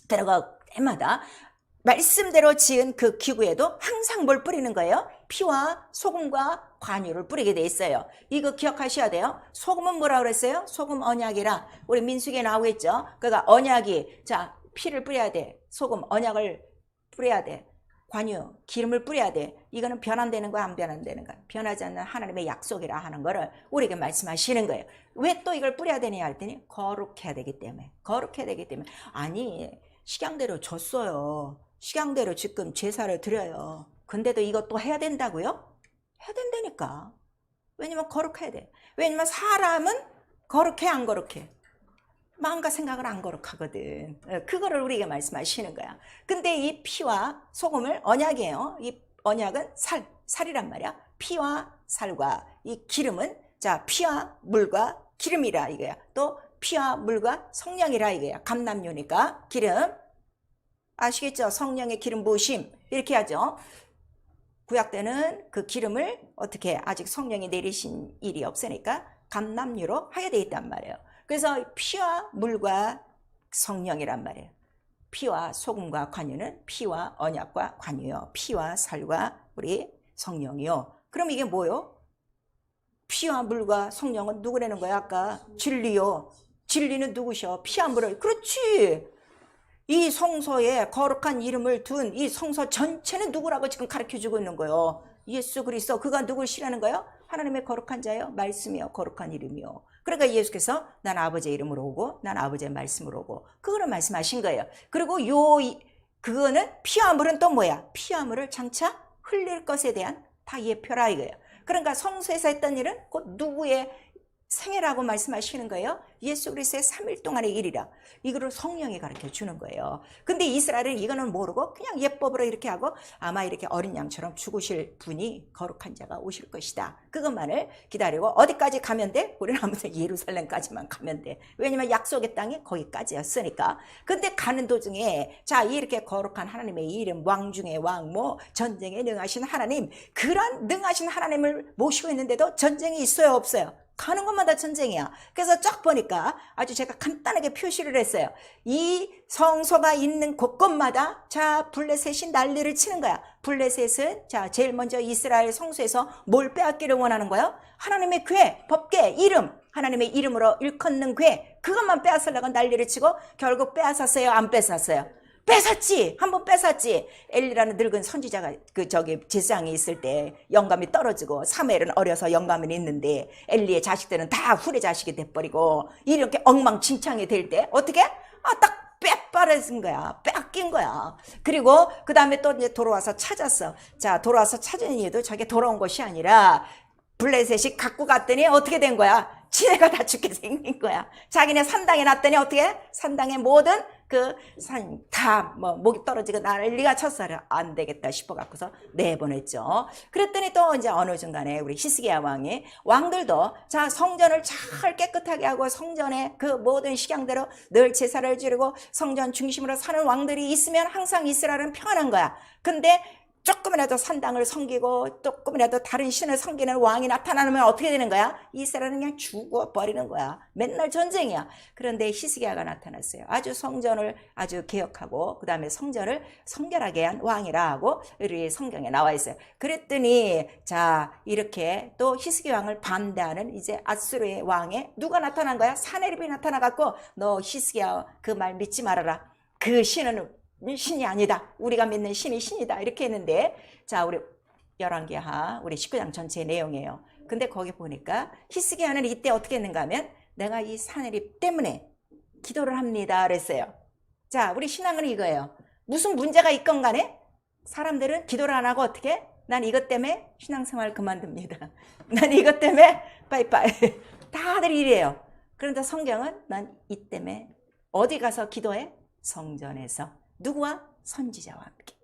들어갈 때마다 말씀대로 지은 그 기구에도 항상 뭘 뿌리는 거예요? 피와 소금과 관유를 뿌리게 돼 있어요. 이거 기억하셔야 돼요. 소금은 뭐라고 그랬어요? 소금 언약이라 우리 민수기에 나오겠죠. 그러니까 언약이 자 피를 뿌려야 돼, 소금 언약을 뿌려야 돼, 관유 기름을 뿌려야 돼. 이거는 변환되는 거야, 안 변환되는 거야? 변하지 않는 하나님의 약속이라 하는 거를 우리에게 말씀하시는 거예요. 왜 또 이걸 뿌려야 되냐 했더니 거룩해야 되기 때문에. 거룩해야 되기 때문에. 아니 식양대로 줬어요. 식양대로 지금 제사를 드려요. 근데도 이것도 해야 된다고요? 해야 된다니까. 왜냐면 거룩해야 돼. 왜냐면 사람은 거룩해, 안 거룩해? 마음과 생각을 안 거룩하거든. 그거를 우리에게 말씀하시는 거야. 근데 이 피와 소금을 언약이에요. 이 언약은 살이란 말이야. 피와 살과 이 기름은 자 피와 물과 기름이라 이거야. 또 피와 물과 성령이라 이거야. 감람유니까 기름. 아시겠죠? 성령의 기름 부으심 이렇게 하죠. 구약 때는 그 기름을 어떻게 아직 성령이 내리신 일이 없으니까 감람유로 하게 돼 있단 말이에요. 그래서 피와 물과 성령이란 말이에요. 피와 소금과 관유는 피와 언약과 관유요. 피와 살과 우리 성령이요. 그럼 이게 뭐요? 피와 물과 성령은 누구라는 거야? 아까 진리요. 진리는 누구셔? 피와 물을. 그렇지. 이 성소에 거룩한 이름을 둔 이 성소 전체는 누구라고 지금 가르쳐주고 있는 거예요? 예수 그리스도. 그가 누굴 시라는 거예요? 하나님의 거룩한 자요, 말씀이요, 거룩한 이름이요. 그러니까 예수께서 난 아버지의 이름으로 오고 난 아버지의 말씀으로 오고 그거를 말씀하신 거예요. 그리고 그거는 피와 물은 또 뭐야? 피와 물을 장차 흘릴 것에 대한 다 예표라 이거예요. 그러니까 성소에서 했던 일은 곧 누구의 생애라고 말씀하시는 거예요? 예수 그리스도의 3일 동안의 일이라. 이거를 성령이 가르쳐 주는 거예요. 근데 이스라엘은 이거는 모르고 그냥 예법으로 이렇게 하고 아마 이렇게 어린 양처럼 죽으실 분이 거룩한 자가 오실 것이다. 그것만을 기다리고 어디까지 가면 돼? 우리는 아무튼 예루살렘까지만 가면 돼. 왜냐면 약속의 땅이 거기까지였으니까. 근데 가는 도중에 자 이렇게 거룩한 하나님의 이름, 왕 중의 왕, 뭐 전쟁에 능하신 하나님, 그런 능하신 하나님을 모시고 있는데도 전쟁이 있어요, 없어요? 가는 것마다 전쟁이야. 그래서 쫙 보니까 아주 제가 간단하게 표시를 했어요. 이 성소가 있는 곳곳마다 자 블레셋이 난리를 치는 거야. 블레셋은 자 제일 먼저 이스라엘 성소에서 뭘 빼앗기를 원하는 거야? 하나님의 궤, 법궤, 이름, 하나님의 이름으로 일컫는 궤, 그것만 빼앗으려고 난리를 치고 결국 빼앗았어요, 안 뺏었어요? 뺏었지. 한번 뺏었지. 엘리라는 늙은 선지자가 제사장이 있을 때 영감이 떨어지고 사무엘은 어려서 영감이 있는데 엘리의 자식들은 다 후레 자식이 돼버리고 이렇게 엉망진창이 될 때 어떻게? 딱 빼빠르진 거야. 뺏긴 거야. 그리고 그 다음에 또 이제 돌아와서 찾았어. 자 돌아와서 찾은 이유도 저게 돌아온 것이 아니라 블레셋이 갖고 갔더니 어떻게 된 거야? 지네가 다 죽게 생긴 거야. 자기네 산당에 놨더니 어떻게? 산당의 모든 그 산 다 뭐 목이 떨어지고 난리가 쳤어요. 안 되겠다 싶어 갖고서 내보냈죠. 그랬더니 또 이제 어느 순간에 우리 히스기야 왕이 왕들도 자 성전을 잘 깨끗하게 하고 성전에 그 모든 식양대로 늘 제사를 지르고 성전 중심으로 사는 왕들이 있으면 항상 이스라엘은 평안한 거야. 근데 조금이라도 산당을 섬기고 조금이라도 다른 신을 섬기는 왕이 나타나면 어떻게 되는 거야? 이스라엘은 그냥 죽어버리는 거야. 맨날 전쟁이야. 그런데 히스기야가 나타났어요. 아주 성전을 아주 개혁하고 그 다음에 성전을 성결하게 한 왕이라 하고 우리 성경에 나와 있어요. 그랬더니 자 이렇게 또 히스기야 왕을 반대하는 이제 아수르의 왕에 누가 나타난 거야? 사네립이 나타나갖고 너 히스기야 그 말 믿지 말아라. 그 신은 신이 아니다. 우리가 믿는 신이 신이다. 이렇게 했는데 자 우리 열왕기하 우리 19장 전체 내용이에요. 근데 거기 보니까 히스기야는 이때 어떻게 했는가 하면 내가 이 사내립 때문에 기도를 합니다. 그랬어요. 자 우리 신앙은 이거예요. 무슨 문제가 있건 간에 사람들은 기도를 안 하고 어떻게? 난 이것 때문에 신앙생활 그만둡니다. 난 이것 때문에 빠이빠이. 다들 이래요. 그런데 성경은 난 이 때문에 어디 가서 기도해? 성전에서. 누구와? 선지자와 함께.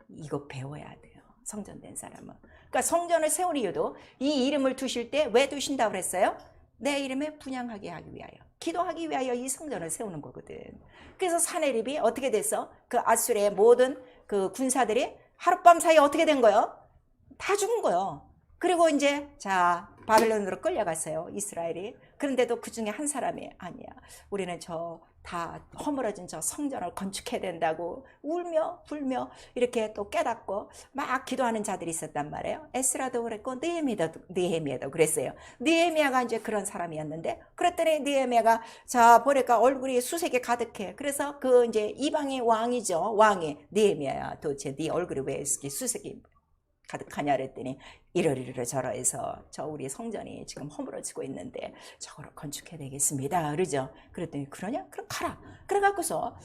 이거 배워야 돼요. 성전된 사람은. 그러니까 성전을 세운 이유도 이 이름을 두실 때 왜 두신다고 그랬어요? 내 이름에 분향하게 하기 위하여. 기도하기 위하여 이 성전을 세우는 거거든. 그래서 사네립이 어떻게 됐어? 그 아수르의 모든 그 군사들이 하룻밤 사이에 어떻게 된 거예요? 다 죽은 거예요. 그리고 이제 자 바벨론으로 끌려갔어요. 이스라엘이. 그런데도 그 중에 한 사람이 아니야. 우리는 저 다 허물어진 저 성전을 건축해야 된다고 울며 불며 이렇게 또 깨닫고 막 기도하는 자들이 있었단 말이에요. 에스라도 그랬고 느헤미야도 그랬어요. 느헤미야가 이제 그런 사람이었는데 그랬더니 느헤미야가 자 보니까 얼굴이 수색이 가득해. 그래서 그 이제 이방의 왕이죠. 왕이 느헤미야야 도대체 네 얼굴이 왜 이렇게 수색이 가득하냐 그랬더니 이러이러 저러해서 저 우리 성전이 지금 허물어지고 있는데 저거를 건축해야 되겠습니다. 그러죠. 그랬더니 그러냐? 그럼 가라. 그래갖고서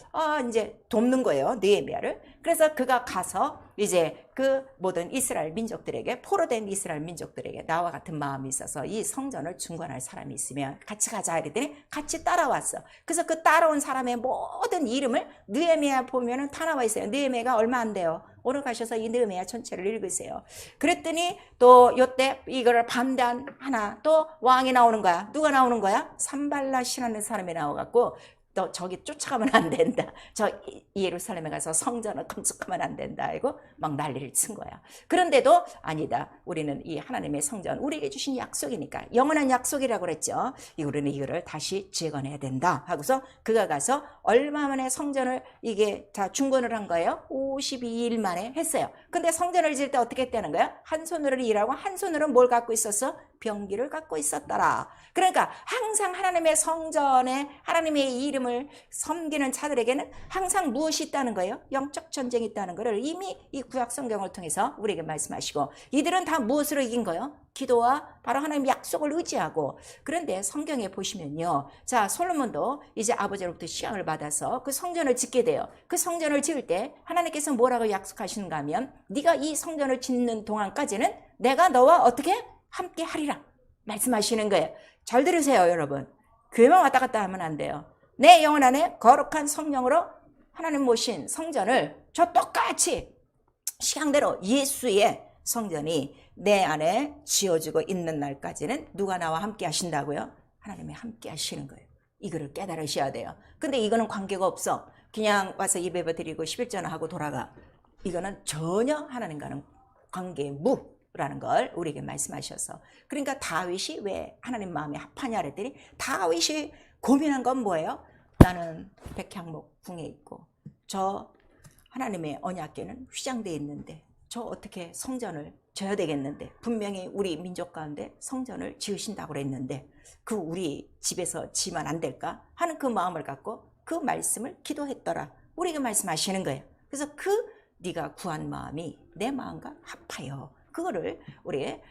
이제 돕는 거예요. 느헤미야를. 그래서 그가 가서 이제 그 모든 이스라엘 민족들에게 포로된 이스라엘 민족들에게 나와 같은 마음이 있어서 이 성전을 중건할 사람이 있으면 같이 가자 이랬더니 같이 따라왔어. 그래서 그 따라온 사람의 모든 이름을 느헤미야 보면은 다 나와 있어요. 느헤미야가 얼마 안 돼요. 오늘 가셔서 이 느헤미야 전체를 읽으세요. 그랬더니 또 요때 이거를 반대한 하나 또 왕이 나오는 거야. 누가 나오는 거야? 산발랏이라는 사람이 나와갖고 너 저기 쫓아가면 안 된다. 저 예루살렘에 가서 성전을 건축하면 안 된다. 이거 막 난리를 친 거야. 그런데도 아니다. 우리는 이 하나님의 성전 우리에게 주신 약속이니까 영원한 약속이라고 그랬죠. 우리는 이거를 다시 재건해야 된다. 하고서 그가 가서 얼마 만에 성전을 이게 다 중건을 한 거예요. 52일 만에 했어요. 근데 성전을 지을 때 어떻게 했다는 거야? 한 손으로 일하고 한 손으로 뭘 갖고 있었어? 병기를 갖고 있었더라. 그러니까 항상 하나님의 성전에 하나님의 이름을 섬기는 자들에게는 항상 무엇이 있다는 거예요? 영적 전쟁이 있다는 것을 이미 이 구약 성경을 통해서 우리에게 말씀하시고 이들은 다 무엇으로 이긴 거예요? 기도와 바로 하나님 약속을 의지하고. 그런데 성경에 보시면요. 자 솔로몬도 이제 아버지로부터 시향을 받아서 그 성전을 짓게 돼요. 그 성전을 지을 때 하나님께서 뭐라고 약속하시는가 하면 네가 이 성전을 짓는 동안까지는 내가 너와 어떻게? 함께 하리라 말씀하시는 거예요. 잘 들으세요 여러분. 교회만 왔다 갔다 하면 안 돼요. 내 영혼 안에 거룩한 성령으로 하나님 모신 성전을 저 똑같이 시간대로 예수의 성전이 내 안에 지어지고 있는 날까지는 누가 나와 함께 하신다고요? 하나님이 함께 하시는 거예요. 이거를 깨달으셔야 돼요. 근데 이거는 관계가 없어. 그냥 와서 예배 드리고 11전 하고 돌아가. 이거는 전혀 하나님과는 관계 무라는 걸 우리에게 말씀하셔서. 그러니까 다윗이 왜 하나님 마음에 합하냐 그랬더니 다윗이 고민한 건 뭐예요? 나는 백향목 궁에 있고 저 하나님의 언약궤는 휘장되어 있는데 저 어떻게 성전을 져야 되겠는데 분명히 우리 민족 가운데 성전을 지으신다고 그랬는데 그 우리 집에서 지면 안 될까 하는 그 마음을 갖고 그 말씀을 기도했더라. 우리에게 말씀하시는 거예요. 그래서 그 네가 구한 마음이 내 마음과 합하여 그거를 우리의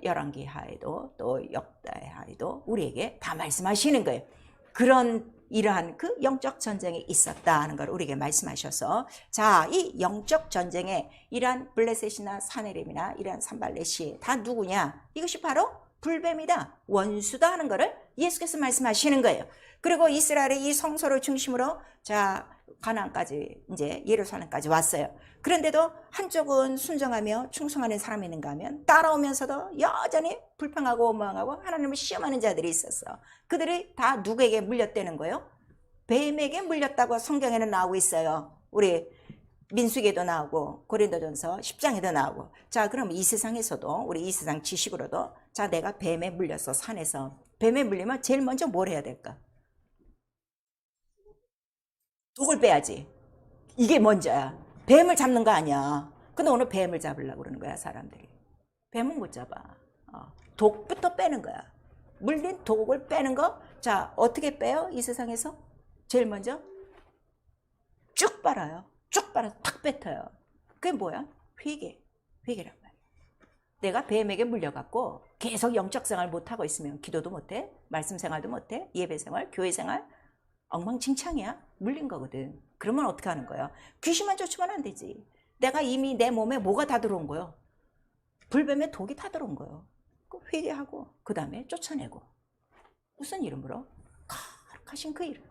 열왕기하에도 또 역대하에도 우리에게 다 말씀하시는 거예요. 그런 이러한 그 영적 전쟁이 있었다는 걸 우리에게 말씀하셔서 자, 이 영적 전쟁에 이러한 블레셋이나 사네림이나 이러한 산발렛이 다 누구냐? 이것이 바로 불뱀이다, 원수다 하는 것을 예수께서 말씀하시는 거예요. 그리고 이스라엘의 이 성소를 중심으로 자 가나안까지 이제 예루살렘까지 왔어요. 그런데도 한쪽은 순종하며 충성하는 사람이 있는가 하면 따라오면서도 여전히 불평하고 원망하고 하나님을 시험하는 자들이 있었어. 그들이 다 누구에게 물렸다는 거예요? 뱀에게 물렸다고 성경에는 나오고 있어요. 우리 민수기에도 나오고 고린도전서 10장에도 나오고. 자, 그럼 이 세상에서도 우리 이 세상 지식으로도 자 내가 뱀에 물렸어. 산에서 뱀에 물리면 제일 먼저 뭘 해야 될까? 독을 빼야지. 이게 먼저야. 뱀을 잡는 거 아니야. 근데 오늘 뱀을 잡으려고 그러는 거야 사람들이. 뱀은 못 잡아. 독부터 빼는 거야. 물린 독을 빼는 거. 자, 어떻게 빼요? 이 세상에서 제일 먼저 쭉 빨아요. 쭉 빨아서 탁 뱉어요. 그게 뭐야? 회개란 말이야. 내가 뱀에게 물려갖고 계속 영적 생활 못하고 있으면 기도도 못해, 말씀 생활도 못해, 예배 생활, 교회 생활 엉망진창이야. 물린 거거든. 그러면 어떻게 하는 거야? 귀신만 쫓으면 안 되지. 내가 이미 내 몸에 뭐가 다 들어온 거요? 불뱀에 독이 다 들어온 거요. 회개하고 그 다음에 쫓아내고. 무슨 이름으로? 거룩하신 그 이름.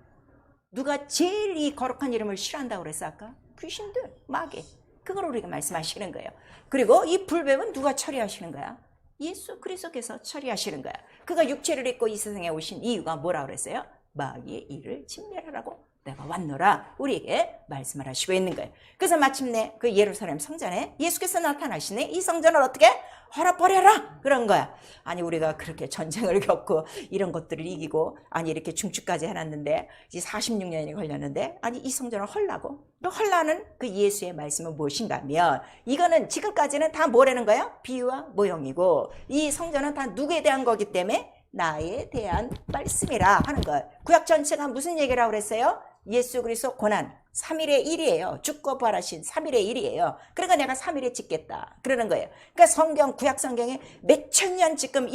누가 제일 이 거룩한 이름을 싫어한다고 그랬어 아까? 귀신들, 마귀. 그걸 우리가 말씀하시는 거예요. 그리고 이 불뱀은 누가 처리하시는 거야? 예수 그리스도께서 처리하시는 거야. 그가 육체를 입고 이 세상에 오신 이유가 뭐라고 그랬어요? 마귀의 일을 진멸하라고 내가 왔노라 우리에게 말씀을 하시고 있는 거예요. 그래서 마침내 그 예루살렘 성전에 예수께서 나타나시네. 이 성전을 어떻게? 헐어버려라 그런 거야. 아니 우리가 그렇게 전쟁을 겪고 이런 것들을 이기고 아니 이렇게 중축까지 해놨는데 이제 46년이 걸렸는데 아니 이 성전을 헐라고? 또 헐라는 그 예수의 말씀은 무엇인가 하면 이거는 지금까지는 다 뭐라는 거야? 비유와 모형이고 이 성전은 다 누구에 대한 거기 때문에 나에 대한 말씀이라 하는 것. 구약 전체가 무슨 얘기라고 그랬어요? 예수 그리스도 고난 3일의 일이에요. 죽고 부활하신 3일의 일이에요. 그러니까 내가 3일에 짓겠다 그러는 거예요. 그러니까 성경 구약 성경에 몇천 년 지금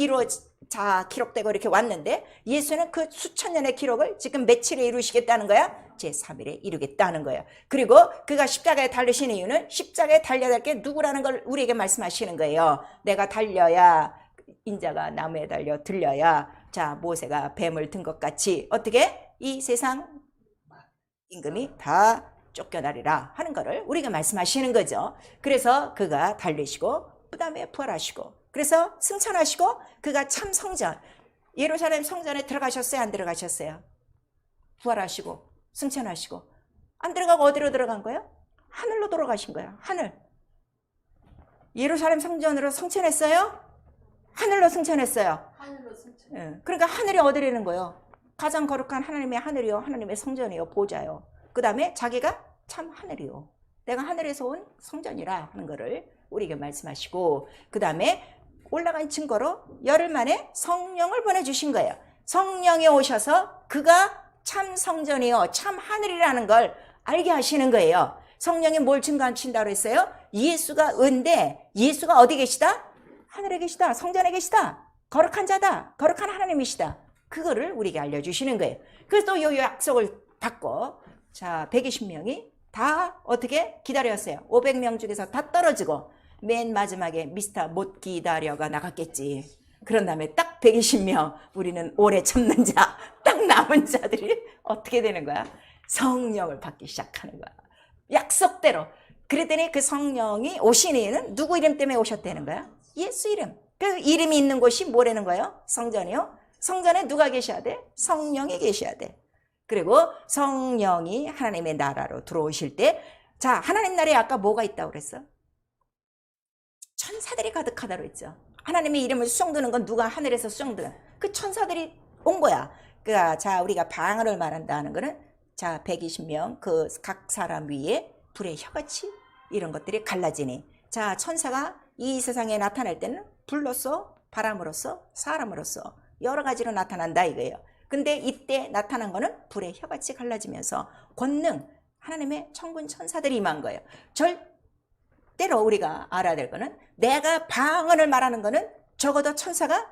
기록되고 이렇게 왔는데 예수는 그 수천 년의 기록을 지금 며칠에 이루시겠다는 거야? 제 3일에 이루겠다는 거예요. 그리고 그가 십자가에 달리신 이유는 십자가에 달려야 될 게 누구라는 걸 우리에게 말씀하시는 거예요. 내가 달려야 인자가 나무에 달려 들려야 자 모세가 뱀을 든 것 같이 어떻게 이 세상 임금이 다 쫓겨나리라 하는 거를 우리가 말씀하시는 거죠. 그래서 그가 달리시고 그 다음에 부활하시고 그래서 승천하시고 그가 참 성전 예루살렘 성전에 들어가셨어요? 안 들어가셨어요? 부활하시고 승천하시고 안 들어가고 어디로 들어간 거예요? 하늘로 들어가신 거예요. 하늘. 예루살렘 성전으로 승천했어요? 하늘로 승천했어요. 하늘로 승천. 예. 그러니까 하늘이 어디라는 거예요? 가장 거룩한 하나님의 하늘이요, 하나님의 성전이요, 보좌요. 그 다음에 자기가 참 하늘이요. 내가 하늘에서 온 성전이라 하는 거를 우리에게 말씀하시고 그 다음에 올라간 증거로 열흘 만에 성령을 보내주신 거예요. 성령이 오셔서 그가 참 성전이요, 참 하늘이라는 걸 알게 하시는 거예요. 성령이 뭘 증거하신다고 했어요? 예수가 은데 예수가 어디 계시다? 하늘에 계시다. 성전에 계시다. 거룩한 자다. 거룩한 하나님이시다. 그거를 우리에게 알려주시는 거예요. 그래서 또 이 약속을 받고 자 120명이 다 어떻게 기다렸어요. 500명 중에서 다 떨어지고 맨 마지막에 미스터 못 기다려가 나갔겠지. 그런 다음에 딱 120명 우리는 오래 참는 자 딱 남은 자들이 어떻게 되는 거야? 성령을 받기 시작하는 거야. 약속대로. 그랬더니 그 성령이 오신 이유는 누구 이름 때문에 오셨다는 거야? 예수 이름. 그 이름이 있는 곳이 뭐라는 거예요? 성전이요. 성전에 누가 계셔야 돼? 성령이 계셔야 돼. 그리고 성령이 하나님의 나라로 들어오실 때 자 하나님 나라에 아까 뭐가 있다고 그랬어? 천사들이 가득하다고 했죠. 하나님의 이름을 수종드는 건 누가 하늘에서 수종드는 그 천사들이 온 거야. 그러니까 자 우리가 방언을 말한다 하는 거는 자 120명 그 각 사람 위에 불의 혀같이 이런 것들이 갈라지니 자 천사가 이 세상에 나타날 때는 불로서 바람으로서 사람으로서 여러 가지로 나타난다 이거예요. 근데 이때 나타난 거는 불의 혀같이 갈라지면서 권능 하나님의 천군 천사들이 임한 거예요. 절대로 우리가 알아야 될 거는 내가 방언을 말하는 거는 적어도 천사가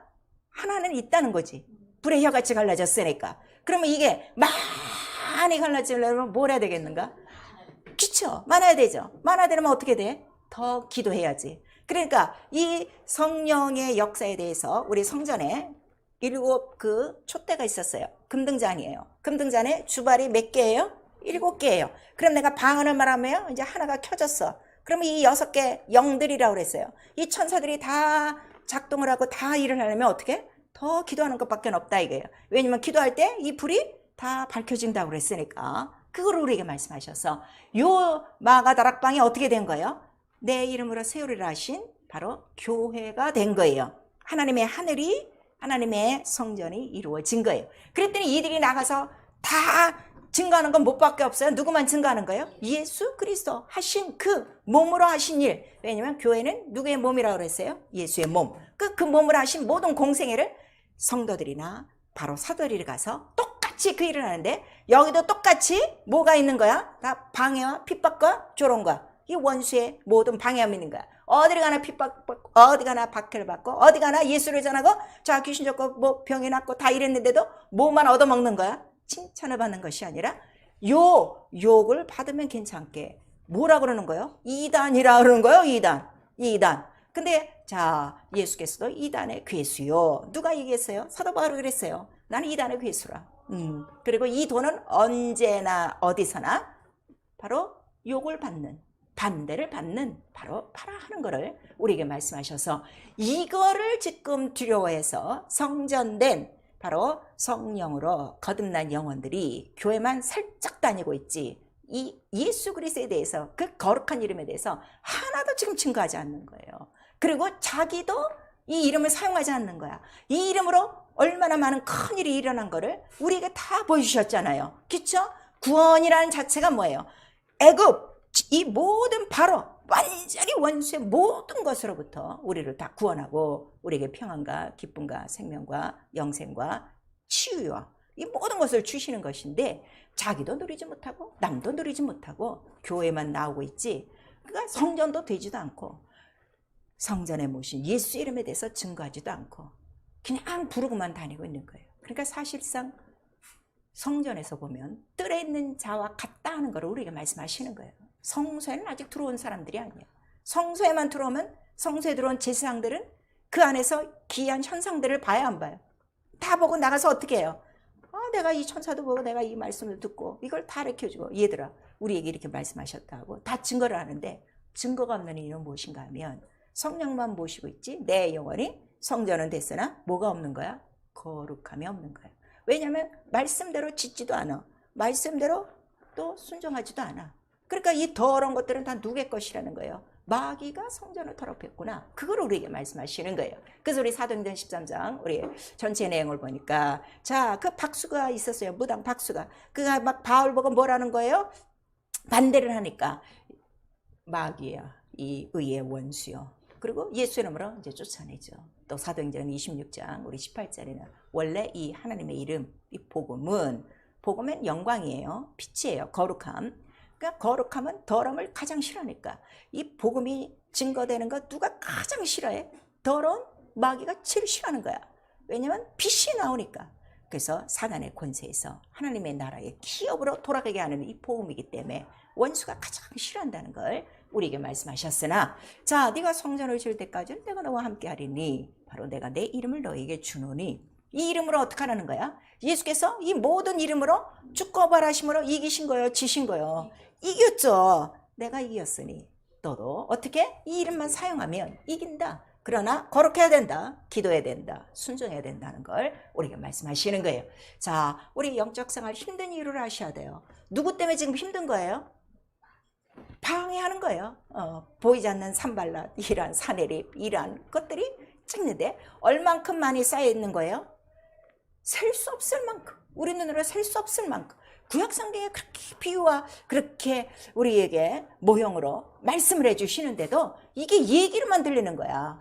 하나는 있다는 거지. 불의 혀같이 갈라졌으니까. 그러면 이게 많이 갈라지려면 뭘 해야 되겠는가? 그쵸? 많아야 되죠. 많아야 되려면 어떻게 돼? 더 기도해야지. 그러니까 이 성령의 역사에 대해서 우리 성전에 7 그 촛대가 있었어요. 금등잔이에요. 금등잔에 주발이 몇 개예요? 7개예요. 그럼 내가 방언을 말하면 이제 하나가 켜졌어. 그러면 이 6개 영들이라고 그랬어요. 이 천사들이 다 작동을 하고 다 일을 하려면 어떻게? 더 기도하는 것밖에 없다 이거예요. 왜냐면 기도할 때 이 불이 다 밝혀진다고 그랬으니까. 그걸 우리에게 말씀하셔서 요 마가다락방이 어떻게 된 거예요? 내 이름으로 세우리라 하신 바로 교회가 된 거예요. 하나님의 하늘이, 하나님의 성전이 이루어진 거예요. 그랬더니 이들이 나가서 다 증거하는 건 못 밖에 없어요. 누구만 증거하는 거예요? 예수 그리스도 하신 그 몸으로 하신 일. 왜냐면 교회는 누구의 몸이라고 그랬어요? 예수의 몸. 그 몸으로 하신 모든 공생애를 성도들이나 바로 사도들이 가서 똑같이 그 일을 하는데, 여기도 똑같이 뭐가 있는 거야? 다 방해와 핍박과 조롱과 이 원수의 모든 방해함이 있는 거야. 어디 가나 핍박받고, 어디 가나 박해를 받고, 어디 가나 예수를 전하고, 자 귀신 쫓고 뭐 병이 낫고 다 이랬는데도 뭐만 얻어먹는 거야? 칭찬을 받는 것이 아니라 욕을 받으면 괜찮게 뭐라 그러는 거예요? 이단이라 그러는 거예요. 이단. 근데 자 예수께서도 이단의 괴수요. 누가 얘기했어요? 사도 바울이 그랬어요. 나는 이단의 괴수라. 그리고 이 돈은 언제나 어디서나 바로 욕을 받는, 반대를 받는, 바로 파라하는 거를 우리에게 말씀하셔서, 이거를 지금 두려워해서 성전된 바로 성령으로 거듭난 영혼들이 교회만 살짝 다니고 있지, 이 예수 그리스도에 대해서, 그 거룩한 이름에 대해서 하나도 지금 증거하지 않는 거예요. 그리고 자기도 이 이름을 사용하지 않는 거야. 이 이름으로 얼마나 많은 큰 일이 일어난 거를 우리에게 다 보여주셨잖아요. 그렇죠? 구원이라는 자체가 뭐예요? 애굽, 이 모든 바로 완전히 원수의 모든 것으로부터 우리를 다 구원하고 우리에게 평안과 기쁨과 생명과 영생과 치유와 이 모든 것을 주시는 것인데, 자기도 누리지 못하고 남도 누리지 못하고 교회만 나오고 있지, 그러니까 성전도 되지도 않고 성전에 모신 예수 이름에 대해서 증거하지도 않고 그냥 부르고만 다니고 있는 거예요. 그러니까 사실상 성전에서 보면 뜰에 있는 자와 같다 하는 걸 우리에게 말씀하시는 거예요. 성소에는 아직 들어온 사람들이 아니에요. 성소에만 들어오면, 성소에 들어온 제사장들은 그 안에서 기이한 현상들을 봐야 안 봐요? 다 보고 나가서 어떻게 해요? 내가 이 천사도 보고 내가 이 말씀을 듣고 이걸 다 가르쳐주고, 얘들아 우리에게 이렇게 말씀하셨다고 다 증거를 하는데, 증거가 없는 이유는 무엇인가 하면 성령만 모시고 있지 내 영혼이 성전은 됐으나 뭐가 없는 거야? 거룩함이 없는 거야. 왜냐하면 말씀대로 짓지도 않아. 말씀대로 또 순종하지도 않아. 그러니까 이 더러운 것들은 다 누구의 것이라는 거예요? 마귀가 성전을 더럽혔구나. 그걸 우리에게 말씀하시는 거예요. 그래서 우리 사도행전 13장 우리 전체 내용을 보니까, 자, 그 박수가 있었어요. 무당 박수가. 그가 막 바울 보고 뭐라는 거예요? 반대를 하니까 마귀야, 이 의의 원수요. 그리고 예수 이름으로 이제 쫓아내죠. 또 사도행전 26장 우리 18절에는 원래 이 하나님의 이름, 이 복음은 영광이에요. 빛이에요. 거룩함. 그러니까 거룩함은 더러움을 가장 싫어하니까 이 복음이 증거되는 거 누가 가장 싫어해? 더러운 마귀가 제일 싫어하는 거야. 왜냐면 빛이 나오니까. 그래서 사단의 권세에서 하나님의 나라의 기업으로 돌아가게 하는 이 복음이기 때문에 원수가 가장 싫어한다는 걸 우리에게 말씀하셨으나, 자, 네가 성전을 지을 때까지는 내가 너와 함께 하리니 바로 내가 내 이름을 너에게 주노니, 이 이름으로 어떻게 하라는 거야? 예수께서 이 모든 이름으로 죽고 부활하심으로 이기신 거예요? 지신 거예요? 이겼죠. 내가 이겼으니 너도 어떻게? 이 이름만 사용하면 이긴다. 그러나 거룩해야 된다. 기도해야 된다. 순종해야 된다는 걸 우리에게 말씀하시는 거예요. 자, 우리 영적 생활 힘든 이유를 아셔야 돼요. 누구 때문에 지금 힘든 거예요? 방해하는 거예요. 보이지 않는 산발랏, 이란 사내립, 이란 것들이 찍는데 얼만큼 많이 쌓여 있는 거예요? 셀 수 없을 만큼, 우리 눈으로 셀 수 없을 만큼. 구약성경에 그렇게 비유와 그렇게 우리에게 모형으로 말씀을 해주시는데도 이게 얘기로만 들리는 거야.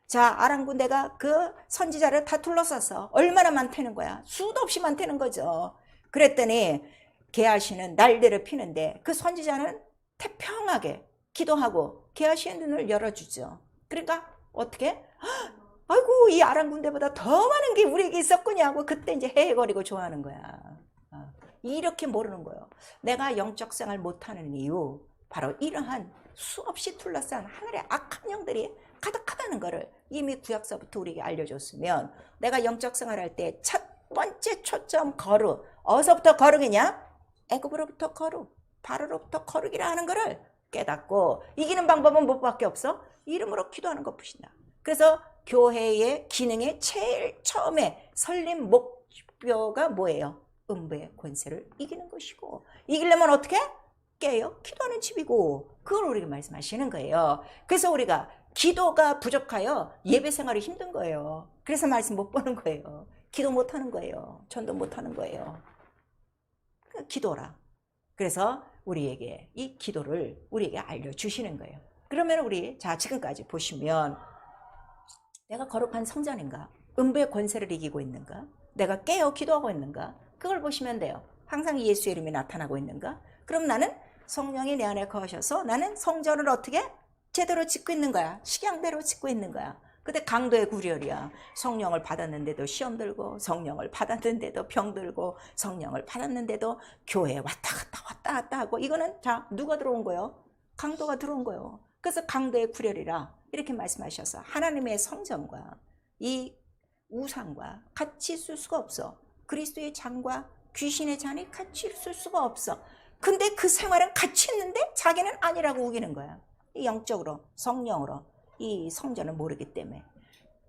자, 아람 군대가 그 선지자를 다 둘러싸서 얼마나 많다는 거야? 수도 없이 많다는 거죠. 그랬더니 게하시는 날개를 피는데 그 선지자는 태평하게 기도하고 게하시의 눈을 열어주죠. 그러니까 어떻게? 아이고, 이 아람 군대보다 더 많은 게 우리에게 있었구냐 하고 그때 이제 헤헤거리고 좋아하는 거야. 이렇게 모르는 거예요. 내가 영적 생활 못하는 이유, 바로 이러한 수없이 둘러싼 하늘의 악한 영들이 가득하다는 거를 이미 구약서부터 우리에게 알려줬으면 내가 영적 생활할 때 첫 번째 초점 거룩. 어디서부터 거룩이냐? 애굽으로부터 거룩, 바로로부터 거룩이라 하는 거를 깨닫고 이기는 방법은 뭐밖에 없어? 이름으로 기도하는 것뿐이다. 그래서 교회의 기능의 제일 처음에 설립 목표가 뭐예요? 음부의 권세를 이기는 것이고, 이기려면 어떻게? 깨요? 기도하는 집이고, 그걸 우리가 말씀하시는 거예요. 그래서 우리가 기도가 부족하여 예배 생활이 힘든 거예요. 그래서 말씀 못 보는 거예요. 기도 못 하는 거예요. 전도 못 하는 거예요. 기도라. 그래서 우리에게 이 기도를 우리에게 알려주시는 거예요. 그러면 우리 자 지금까지 보시면 내가 거룩한 성전인가? 음부의 권세를 이기고 있는가? 내가 깨어 기도하고 있는가? 그걸 보시면 돼요. 항상 예수의 이름이 나타나고 있는가? 그럼 나는 성령이 내 안에 거하셔서 나는 성전을 어떻게? 제대로 짓고 있는 거야. 식양대로 짓고 있는 거야. 근데 강도의 구렬이야. 성령을 받았는데도 시험 들고, 성령을 받았는데도 병 들고, 성령을 받았는데도 교회에 왔다 갔다 하고, 이거는 자 누가 들어온 거예요? 강도가 들어온 거예요. 그래서 강도의 구렬이라 이렇게 말씀하셔서 하나님의 성전과 이 우상과 같이 있을 수가 없어. 그리스도의 잔과 귀신의 잔이 같이 있을 수가 없어. 근데 그 생활은 같이 있는데 자기는 아니라고 우기는 거야. 영적으로, 성령으로 이 성전을 모르기 때문에.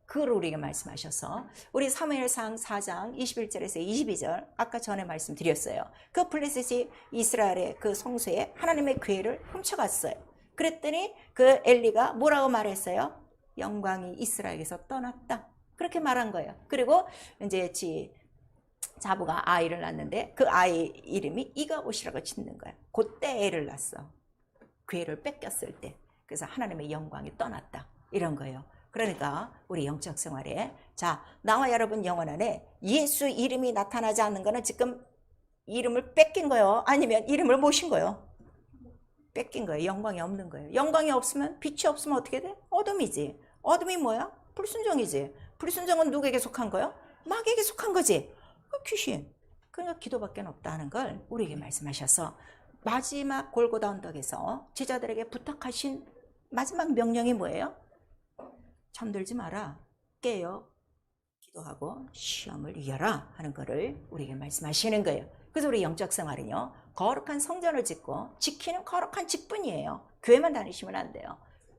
그걸 우리에게 말씀하셔서 우리 사무엘상 4장 21절에서 22절 아까 전에 말씀드렸어요. 그 블레셋이 이스라엘의 그 성소에 하나님의 궤를 훔쳐갔어요. 그랬더니 그 엘리가 뭐라고 말했어요? 영광이 이스라엘에서 떠났다. 그렇게 말한 거예요. 그리고 이제 자부가 아이를 낳는데 그 아이 이름이 이가봇이라고 짓는 거예요. 그때 애를 낳았어. 궤를 뺏겼을 때. 그래서 하나님의 영광이 떠났다. 이런 거예요. 그러니까 우리 영적 생활에 자 나와 여러분 영혼 안에 예수 이름이 나타나지 않는 거는 지금 이름을 뺏긴 거예요? 아니면 이름을 모신 거예요? 뺏긴 거예요. 영광이 없는 거예요. 영광이 없으면 빛이 없으면 어떻게 돼? 어둠이지. 어둠이 뭐야? 불순종이지. 불순종은 누구에게 속한 거예요? 마귀에게 속한 거지. 귀신. 그러니까 기도밖에 없다는 걸 우리에게 말씀하셔서 마지막 골고다 언덕에서 제자들에게 부탁하신 마지막 명령이 뭐예요? 잠들지 마라. 깨어 기도하고 시험을 이겨라 하는 거를 우리에게 말씀하시는 거예요. 그래서 우리 영적 생활은요. 거룩한 성전을 짓고 지키는 거룩한 집뿐이에요. 교회만 다니시면 안 돼요.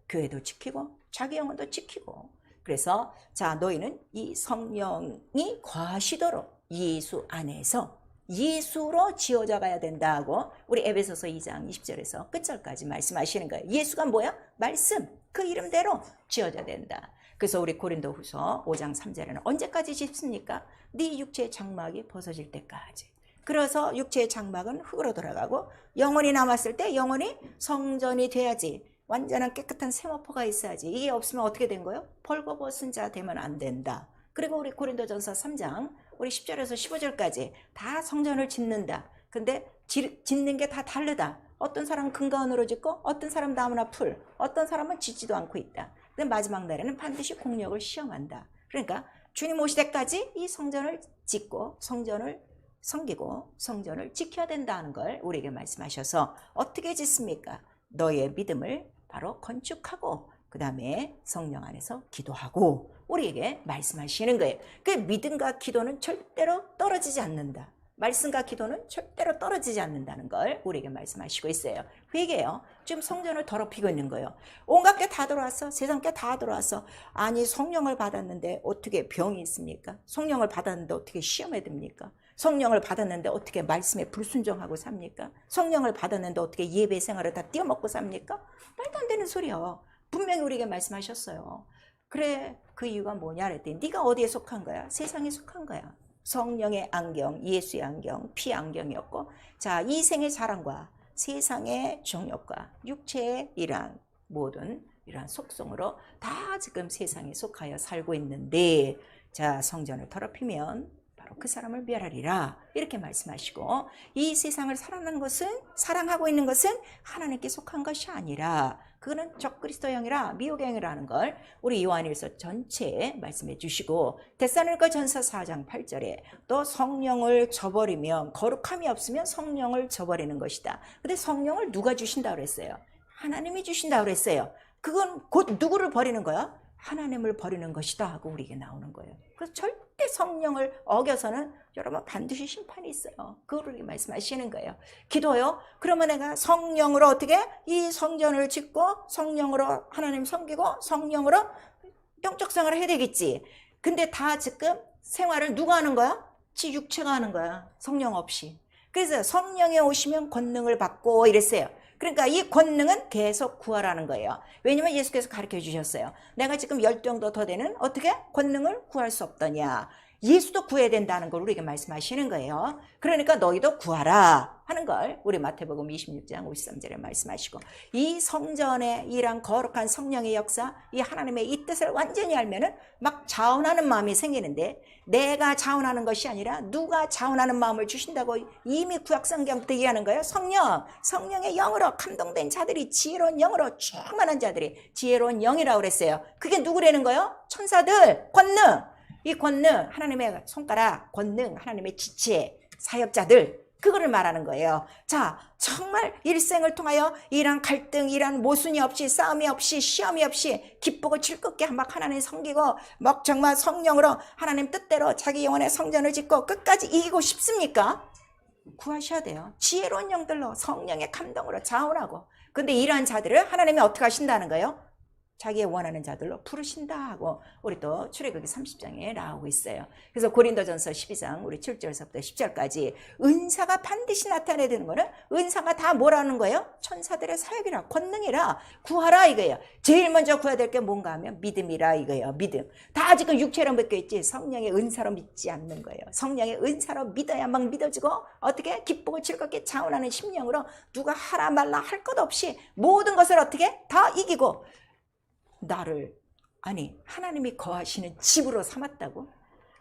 교회도 지키고 자기 영혼도 지키고. 그래서 자 너희는 이 성령이 거하시도록 예수 안에서 예수로 지어져 가야 된다고 우리 에베소서 2장 20절에서 끝절까지 말씀하시는 거예요. 예수가 뭐야? 말씀. 그 이름대로 지어져야 된다. 그래서 우리 고린도후서 5장 3절에는 언제까지 짓습니까? 네 육체의 장막이 벗어질 때까지. 그래서 육체의 장막은 흙으로 돌아가고 영혼이 남았을 때 영혼이 성전이 돼야지. 완전한 깨끗한 세마포가 있어야지. 이게 없으면 어떻게 된 거예요? 벌거벗은 자 되면 안 된다. 그리고 우리 고린도전서 3장 우리 10절에서 15절까지 다 성전을 짓는다. 근데 짓는 게 다 다르다. 어떤 사람은 금가은으로 짓고 어떤 사람은 나무나 풀, 어떤 사람은 짓지도 않고 있다. 근데 마지막 날에는 반드시 공력을 시험한다. 그러니까 주님 오실 때까지 이 성전을 짓고 성전을 섬기고 성전을 지켜야 된다는 걸 우리에게 말씀하셔서 어떻게 짓습니까? 너의 믿음을 바로 건축하고 그 다음에 성령 안에서 기도하고 우리에게 말씀하시는 거예요. 그 믿음과 기도는 절대로 떨어지지 않는다. 말씀과 기도는 절대로 떨어지지 않는다는 걸 우리에게 말씀하시고 있어요. 회개요. 지금 성전을 더럽히고 있는 거예요. 온갖 게 다 들어왔어. 세상 게 다 들어왔어. 아니 성령을 받았는데 어떻게 병이 있습니까? 성령을 받았는데 어떻게 시험에 듭니까? 성령을 받았는데 어떻게 말씀에 불순종하고 삽니까? 성령을 받았는데 어떻게 예배 생활을 다 띄어먹고 삽니까? 말도 안 되는 소리야. 분명히 우리에게 말씀하셨어요. 그래 그 이유가 뭐냐 그랬더니 네가 어디에 속한 거야? 세상에 속한 거야. 성령의 안경, 예수의 안경, 피 안경이었고 자 이생의 사랑과 세상의 정욕과 육체의 이러한 모든 이러한 속성으로 다 지금 세상에 속하여 살고 있는데 자 성전을 더럽히면 바로 그 사람을 멸하리라 이렇게 말씀하시고 이 세상을 사랑하고 있는 것은 하나님께 속한 것이 아니라 그거는 적그리스도형이라 미혹형이라는 걸 우리 요한일서 전체에 말씀해 주시고 데살로니가 전서 4장 8절에 또 성령을 저버리면 거룩함이 없으면 성령을 저버리는 것이다. 근데 성령을 누가 주신다고 그랬어요? 하나님이 주신다고 그랬어요. 그건 곧 누구를 버리는 거야? 하나님을 버리는 것이다 하고 우리에게 나오는 거예요. 그래서 절대 성령을 어겨서는 여러분 반드시 심판이 있어요. 그걸 우리에게 말씀하시는 거예요. 기도요? 그러면 내가 성령으로 어떻게? 이 성전을 짓고 성령으로 하나님 섬기고 성령으로 영적 생활을 해야 되겠지. 근데 다 지금 생활을 누가 하는 거야? 지 육체가 하는 거야. 성령 없이. 그래서 성령이 오시면 권능을 받고 이랬어요. 그러니까 이 권능은 계속 구하라는 거예요. 왜냐면 예수께서 가르쳐 주셨어요. 내가 지금 10정도 더 되는 어떻게 권능을 구할 수 없더냐. 예수도 구해야 된다는 걸 우리에게 말씀하시는 거예요. 그러니까 너희도 구하라 하는 걸 우리 마태복음 26장 53절에 말씀하시고, 이 성전의 이런 거룩한 성령의 역사, 이 하나님의 이 뜻을 완전히 알면은 막 자원하는 마음이 생기는데, 내가 자원하는 것이 아니라 누가 자원하는 마음을 주신다고 이미 구약성경부터 얘기하는 거예요. 성령의 영으로 감동된 자들이, 지혜로운 영으로 충만한 자들이 지혜로운 영이라고 그랬어요. 그게 누구라는 거예요? 천사들, 권능. 이 권능, 하나님의 손가락, 권능, 하나님의 지체, 사역자들, 그거를 말하는 거예요. 자, 정말 일생을 통하여 이런 갈등, 이런 모순이 없이, 싸움이 없이, 시험이 없이 기쁘고 즐겁게 막 하나님 섬기고 막 정말 성령으로 하나님 뜻대로 자기 영혼의 성전을 짓고 끝까지 이기고 싶습니까? 구하셔야 돼요. 지혜로운 영들로, 성령의 감동으로 자원하고. 근데 이러한 자들을 하나님이 어떻게 하신다는 거예요? 자기의 원하는 자들로 부르신다 하고 우리 또 출애굽기 30장에 나오고 있어요. 그래서 고린도전서 12장 우리 7절서부터 10절까지 은사가 반드시 나타나야 되는 거는, 은사가 다 뭐라는 거예요? 천사들의 사역이라, 권능이라, 구하라 이거예요. 제일 먼저 구해야 될 게 뭔가 하면 믿음이라 이거예요. 믿음. 다 지금 육체로 믿고 있지 성령의 은사로 믿지 않는 거예요. 성령의 은사로 믿어야 막 믿어지고 어떻게 기쁘고 즐겁게 자원하는 심령으로 누가 하라 말라 할 것 없이 모든 것을 어떻게 다 이기고, 나를, 아니 하나님이 거하시는 집으로 삼았다고?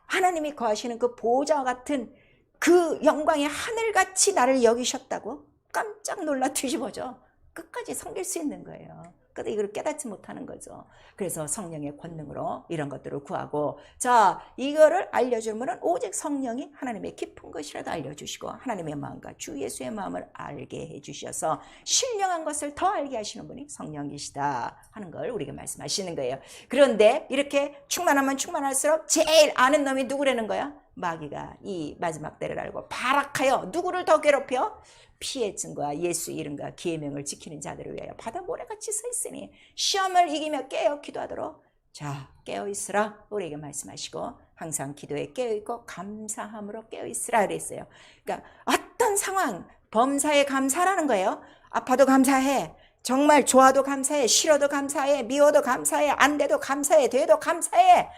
하나님이 거하시는 그 보좌와 같은 그 영광의 하늘같이 나를 여기셨다고? 깜짝 놀라 뒤집어져. 끝까지 섬길 수 있는 거예요. 근데 이걸 깨닫지 못하는 거죠. 그래서 성령의 권능으로 이런 것들을 구하고, 자, 이거를 알려주면 오직 성령이 하나님의 깊은 것이라도 알려주시고 하나님의 마음과 주 예수의 마음을 알게 해주셔서 신령한 것을 더 알게 하시는 분이 성령이시다 하는 걸 우리에게 말씀하시는 거예요. 그런데 이렇게 충만하면 충만할수록 제일 아는 놈이 누구라는 거야? 마귀가 이 마지막 때를 알고 발악하여 누구를 더 괴롭혀? 피의 증거와 예수 이름과 계명을 지키는 자들을 위하여 바다 모래같이 서 있으니 시험을 이기며 깨어 기도하도록. 자, 깨어 있으라 우리에게 말씀하시고, 항상 기도에 깨어 있고 감사함으로 깨어 있으라 그랬어요. 그러니까 어떤 상황, 범사에 감사라는 거예요. 아파도 감사해, 정말 좋아도 감사해, 싫어도 감사해, 미워도 감사해, 안 돼도 감사해, 돼도 감사해.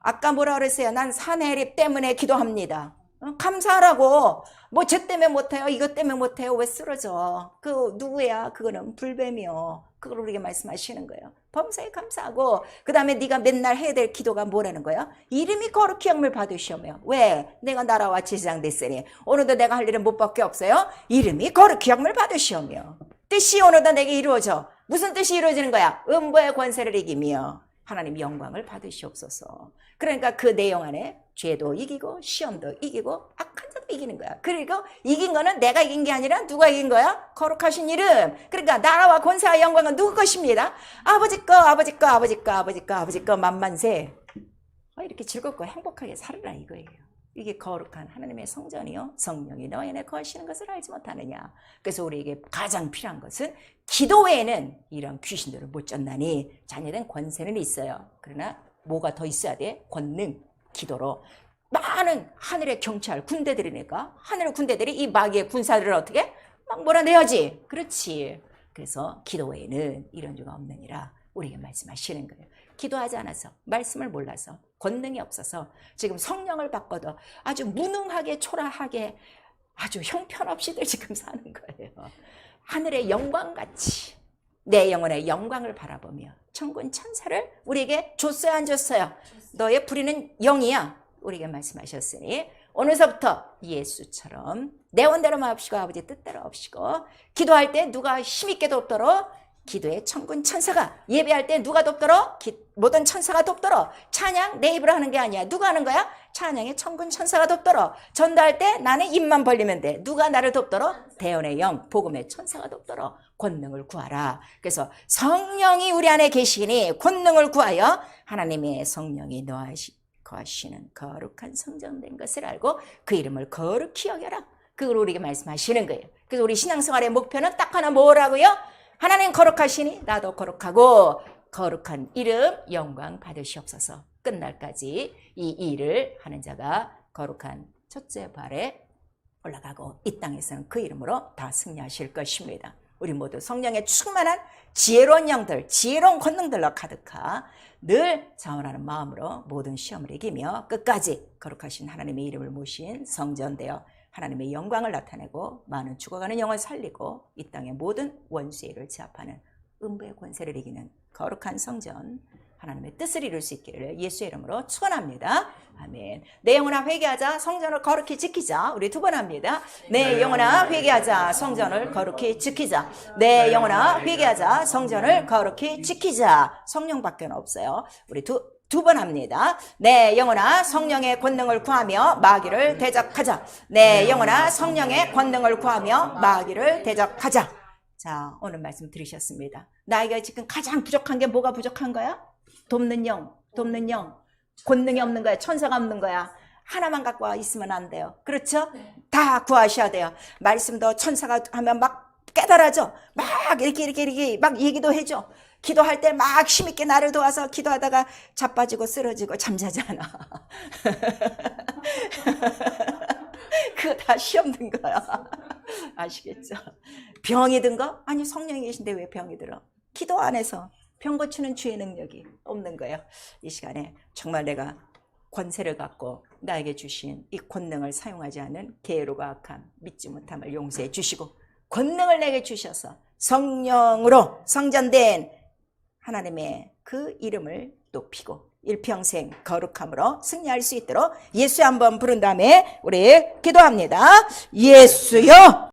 아까 뭐라 그랬어요? 난 사내립 때문에 기도합니다. 감사하라고. 뭐 저 때문에 못해요, 이것 때문에 못해요, 왜 쓰러져? 그 누구야? 그거는 불뱀이요. 그걸 우리에게 말씀하시는 거예요. 범사에 감사하고, 그 다음에 네가 맨날 해야 될 기도가 뭐라는 거야? 이름이 거룩히 영을 받으시오며. 왜? 내가 나라와 제사장 됐으니 오늘도 내가 할 일은 못밖에 없어요. 이름이 거룩히 영을 받으시오며. 뜻이 오늘도 내게 이루어져. 무슨 뜻이 이루어지는 거야? 음부의 권세를 이기며 하나님 영광을 받으시옵소서. 그러니까 그 내용 안에 죄도 이기고 시험도 이기고 악한 자도 이기는 거야. 그리고 이긴 거는 내가 이긴 게 아니라 누가 이긴 거야? 거룩하신 이름. 그러니까 나라와 권세와 영광은 누구 것입니다? 아버지 거, 아버지 거, 아버지 거, 아버지 거, 아버지 거 만만세. 이렇게 즐겁고 행복하게 살으라 이거예요. 이게 거룩한 하나님의 성전이요, 성령이 너희 안에 거하시는 것을 알지 못하느냐. 그래서 우리에게 가장 필요한 것은, 기도 외에는 이런 귀신들을 못 쫓나니 자녀된 권세는 있어요. 그러나 뭐가 더 있어야 돼? 권능, 기도로. 많은 하늘의 경찰, 군대들이니까 하늘의 군대들이 이 마귀의 군사들을 어떻게? 막 몰아내야지. 그렇지. 그래서 기도 외에는 이런 주가 없느니라 우리에게 말씀하시는 거예요. 기도하지 않아서, 말씀을 몰라서, 권능이 없어서 지금 성령을 받고도 아주 무능하게 초라하게 아주 형편없이들 지금 사는 거예요. 하늘의 영광같이 내 영혼의 영광을 바라보며 천군 천사를 우리에게 줬어요, 안 줬어요? 너의 부리는 영이야 우리에게 말씀하셨으니 오늘서부터 예수처럼 내 원대로 마옵시고 아버지 뜻대로 없이고, 기도할 때 누가 힘있게 돕도록 기도에 천군 천사가, 예배할 때 누가 돕더러? 모든 천사가 돕더러. 찬양 내 입으로 하는 게 아니야. 누가 하는 거야? 찬양에 천군 천사가 돕더러. 전도할 때 나는 입만 벌리면 돼. 누가 나를 돕더러? 대언의 영, 복음의 천사가 돕더러. 권능을 구하라. 그래서 성령이 우리 안에 계시니 권능을 구하여 하나님의 성령이 거하시는 거룩한 성전된 것을 알고 그 이름을 거룩히 여겨라. 그걸 우리에게 말씀하시는 거예요. 그래서 우리 신앙생활의 목표는 딱 하나, 뭐라고요? 하나님 거룩하시니 나도 거룩하고 거룩한 이름 영광 받으시옵소서. 끝날까지 이 일을 하는 자가 거룩한 첫째 발에 올라가고 이 땅에서는 그 이름으로 다 승리하실 것입니다. 우리 모두 성령의 충만한 지혜로운 영들, 지혜로운 권능들로 가득하 늘 자원하는 마음으로 모든 시험을 이기며 끝까지 거룩하신 하나님의 이름을 모신 성전되어 하나님의 영광을 나타내고 많은 죽어가는 영을 살리고 이 땅의 모든 원수의 일을 제압하는 음부의 권세를 이기는 거룩한 성전, 하나님의 뜻을 이룰 수 있기를 예수의 이름으로 축원합니다. 아멘. 내 영혼아 회개하자, 성전을 거룩히 지키자. 우리 두 번 합니다. 내 영혼아 회개하자, 성전을 거룩히 지키자. 내 영혼아 회개하자, 성전을 거룩히 지키자. 성령밖에 없어요. 우리 두 번 합니다. 내 영혼아 성령의 권능을 구하며 마귀를 대적하자. 내 영혼아 성령의 권능을 구하며 마귀를 대적하자. 자, 오늘 말씀 들으셨습니다. 나에게 지금 가장 부족한 게 뭐가 부족한 거야? 돕는 영, 권능이 없는 거야. 천사가 없는 거야. 하나만 갖고 있으면 안 돼요. 그렇죠? 다 구하셔야 돼요. 말씀도 천사가 하면 막 깨달아져. 막 이렇게 막 얘기도 해줘. 기도할 때 막 힘있게 나를 도와서 기도하다가 자빠지고 쓰러지고 잠자잖아. 그거 다 시험 든 거야. 아시겠죠? 병이 든 거? 아니, 성령이 계신데 왜 병이 들어? 기도 안에서 병 고치는 주의 능력이 없는 거예요. 이 시간에 정말 내가 권세를 갖고 나에게 주신 이 권능을 사용하지 않은 게으르고 악함, 믿지 못함을 용서해 주시고 권능을 내게 주셔서 성령으로 성전된 하나님의 그 이름을 높이고 일평생 거룩함으로 승리할 수 있도록 예수 한번 부른 다음에 우리 기도합니다. 예수여